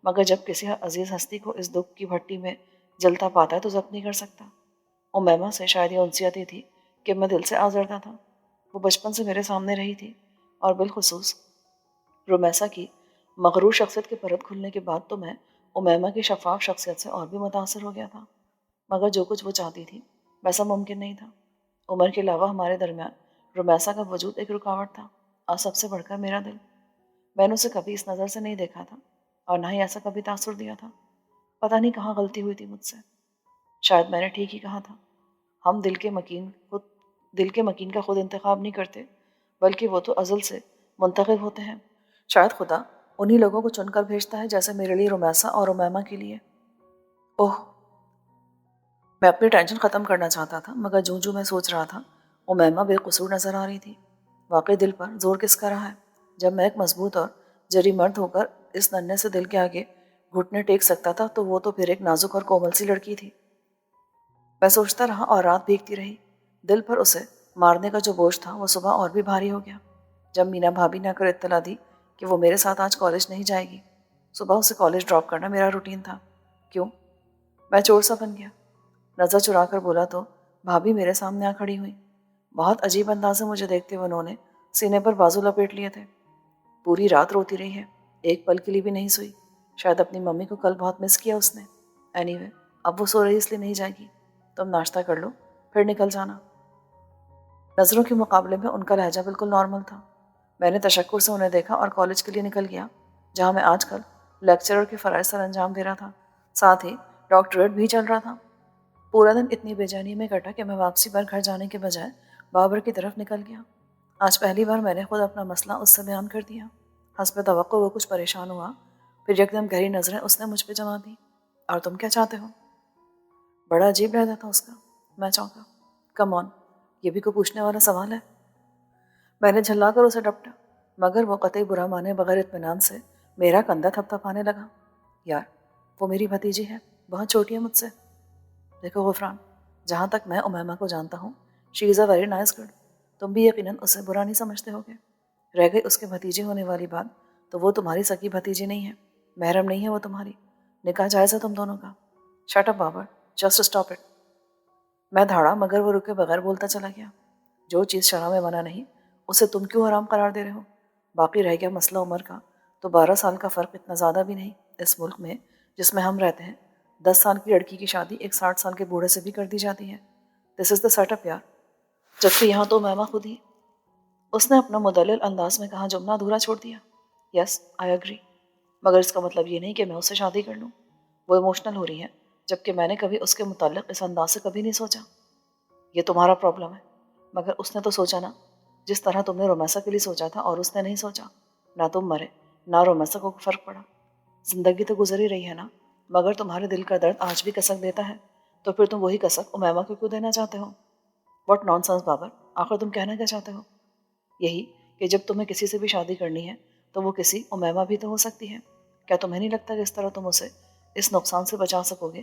مگر جب کسی عزیز ہستی کو اس دکھ کی بھٹی میں جلتا پاتا ہے تو ضبط نہیں کر سکتا۔ امیمہ سے شاید یہ انسیت ہی تھی کہ میں دل سے آزردہ تھا۔ وہ بچپن سے میرے سامنے رہی تھی، اور بالخصوص رومیسا کی مغرور شخصیت کے پرت کھلنے کے بعد تو میں امیمہ کی شفاف شخصیت سے اور بھی متاثر ہو گیا تھا۔ مگر جو کچھ وہ چاہتی تھی ویسا ممکن نہیں تھا۔ عمر کے علاوہ ہمارے درمیان رومیسا کا وجود ایک رکاوٹ تھا، اور سب سے بڑھ کر میرا دل۔ میں نے اسے کبھی اس نظر سے نہیں دیکھا تھا، اور نہ ہی ایسا کبھی تاثر دیا تھا۔ پتہ نہیں کہاں غلطی ہوئی تھی مجھ سے۔ شاید میں نے ٹھیک ہی کہا تھا، ہم دل کے مکین کا خود انتخاب نہیں کرتے، بلکہ وہ تو ازل سے منتخب ہوتے ہیں۔ شاید خدا انہی لوگوں کو چن کر بھیجتا ہے، جیسے میرے لیے رومیسا اور امیمہ کے لیے۔ اوہ! میں اپنی ٹینشن ختم کرنا چاہتا تھا، مگر جوں جوں میں سوچ رہا تھا امیمہ بے قصور نظر آ رہی تھی۔ واقعی دل پر زور کس کا رہا ہے؟ جب میں ایک مضبوط اور جری مرد ہو کر اس ننھے سے دل کے آگے گھٹنے ٹیک سکتا تھا، تو وہ تو پھر ایک نازک اور کومل سی لڑکی تھی۔ میں سوچتا رہا اور رات بیتتی رہی۔ دل پر اسے مارنے کا جو بوجھ تھا وہ صبح اور بھی بھاری ہو گیا، جب مینا بھابھی نے آ کر اطلاع دی کہ وہ میرے ساتھ آج کالج نہیں جائے گی۔ صبح اسے کالج ڈراپ کرنا میرا روٹین تھا۔ کیوں؟ میں چور سا بن گیا۔ نظر چرا کر بولا تو بھابھی میرے سامنے آ کھڑی ہوئی۔ بہت عجیب انداز سے مجھے دیکھتے ہوئے انہوں نے سینے پر بازو لپیٹ لیے تھے۔ پوری رات روتی رہی ہے، ایک پل کے لیے بھی نہیں سوئی۔ شاید اپنی ممی کو کل بہت مس کیا اس نے۔ اینی وے، اب وہ سو رہی اس لیے نہیں جائے گی۔ تم ناشتہ کر لو، پھر نکل جانا۔ نظروں کے مقابلے میں ان کا لہجہ بالکل نارمل تھا۔ میں نے تشکر سے انہیں دیکھا اور کالج کے لیے نکل گیا، جہاں میں آج کل لیکچرر کے فرائض سر انجام دے رہا تھا، ساتھ ہی ڈاکٹریٹ بھی چل رہا تھا۔ پورا دن اتنی بے چینی میں کٹا کہ میں واپسی پر گھر جانے کے بجائے بابر کی طرف نکل گیا۔ آج پہلی بار میں نے خود اپنا مسئلہ اس سے بیان کر دیا۔ حسب توقع وہ کچھ پریشان ہوا، پھر یکدم گہری نظریں اس نے مجھ پہ جما دی۔ اور تم کیا چاہتے ہو؟ بڑا عجیب لہجہ تھا اس کا۔ میں چونکا۔ کم آن، یہ بھی کوئی پوچھنے والا سوال ہے؟ میں نے جھلا کر اسے ڈپٹا، مگر وہ قطعی برا مانے بغیر اطمینان سے میرا کندھا تھپ تھپانے لگا۔ یار، وہ میری بھتیجی ہے، بہت چھوٹی ہے مجھ سے۔ دیکھو غفران، جہاں تک میں امیمہ کو جانتا ہوں، شی از اے ویری نائس گرل۔ تم بھی یقیناً اسے برا نہیں سمجھتے ہوگے۔ رہ گئی اس کے بھتیجے ہونے والی بات، تو وہ تمہاری سکی بھتیجی نہیں ہے، محرم نہیں ہے وہ تمہاری۔ نکاح جائز ہے تم دونوں کا۔ Shut up Babar, just stop it. میں دھاڑا، مگر وہ رکے بغیر بولتا چلا گیا۔ جو چیز شرع میں منع نہیں، اسے تم کیوں حرام قرار دے رہے ہو؟ باقی رہ گیا مسئلہ عمر کا، تو 12 سال کا فرق اتنا زیادہ بھی نہیں۔ اس ملک میں جس میں ہم رہتے ہیں، 10 سال کی لڑکی کی شادی ایک 60 سال کے بوڑھے سے بھی کر دی جاتی ہے۔ دس از دا سیٹ اپ یار۔ جبکہ یہاں تو امیمہ خود ہی۔ اس نے اپنا مدلل انداز میں کہا جملہ ادھورا چھوڑ دیا۔ یس، آئی ایگری، مگر اس کا مطلب یہ نہیں کہ میں اس سے شادی کر لوں۔ وہ ایموشنل ہو رہی ہے، جبکہ میں نے کبھی اس کے متعلق اس انداز سے کبھی نہیں سوچا۔ یہ تمہارا پرابلم ہے، مگر اس نے تو سوچا نا، جس طرح تم نے رومیسا کے لیے سوچا تھا، اور اس نے نہیں سوچا۔ نہ تم مرے، نہ رومیسا کو فرق پڑا۔ زندگی تو گزر ہی رہی ہے نا، مگر تمہارے دل کا درد آج بھی کسک دیتا ہے، تو پھر تم وہی کسک امیمہ کو کیوں دینا چاہتے ہو؟ واٹ نان سنس بابر، آخر تم کہنا کیا چاہتے ہو؟ یہی کہ جب تمہیں کسی سے بھی شادی کرنی ہے تو وہ کسی امیمہ بھی تو ہو سکتی ہے۔ کیا تمہیں نہیں لگتا کہ اس طرح تم اسے اس نقصان سے بچا سکو گے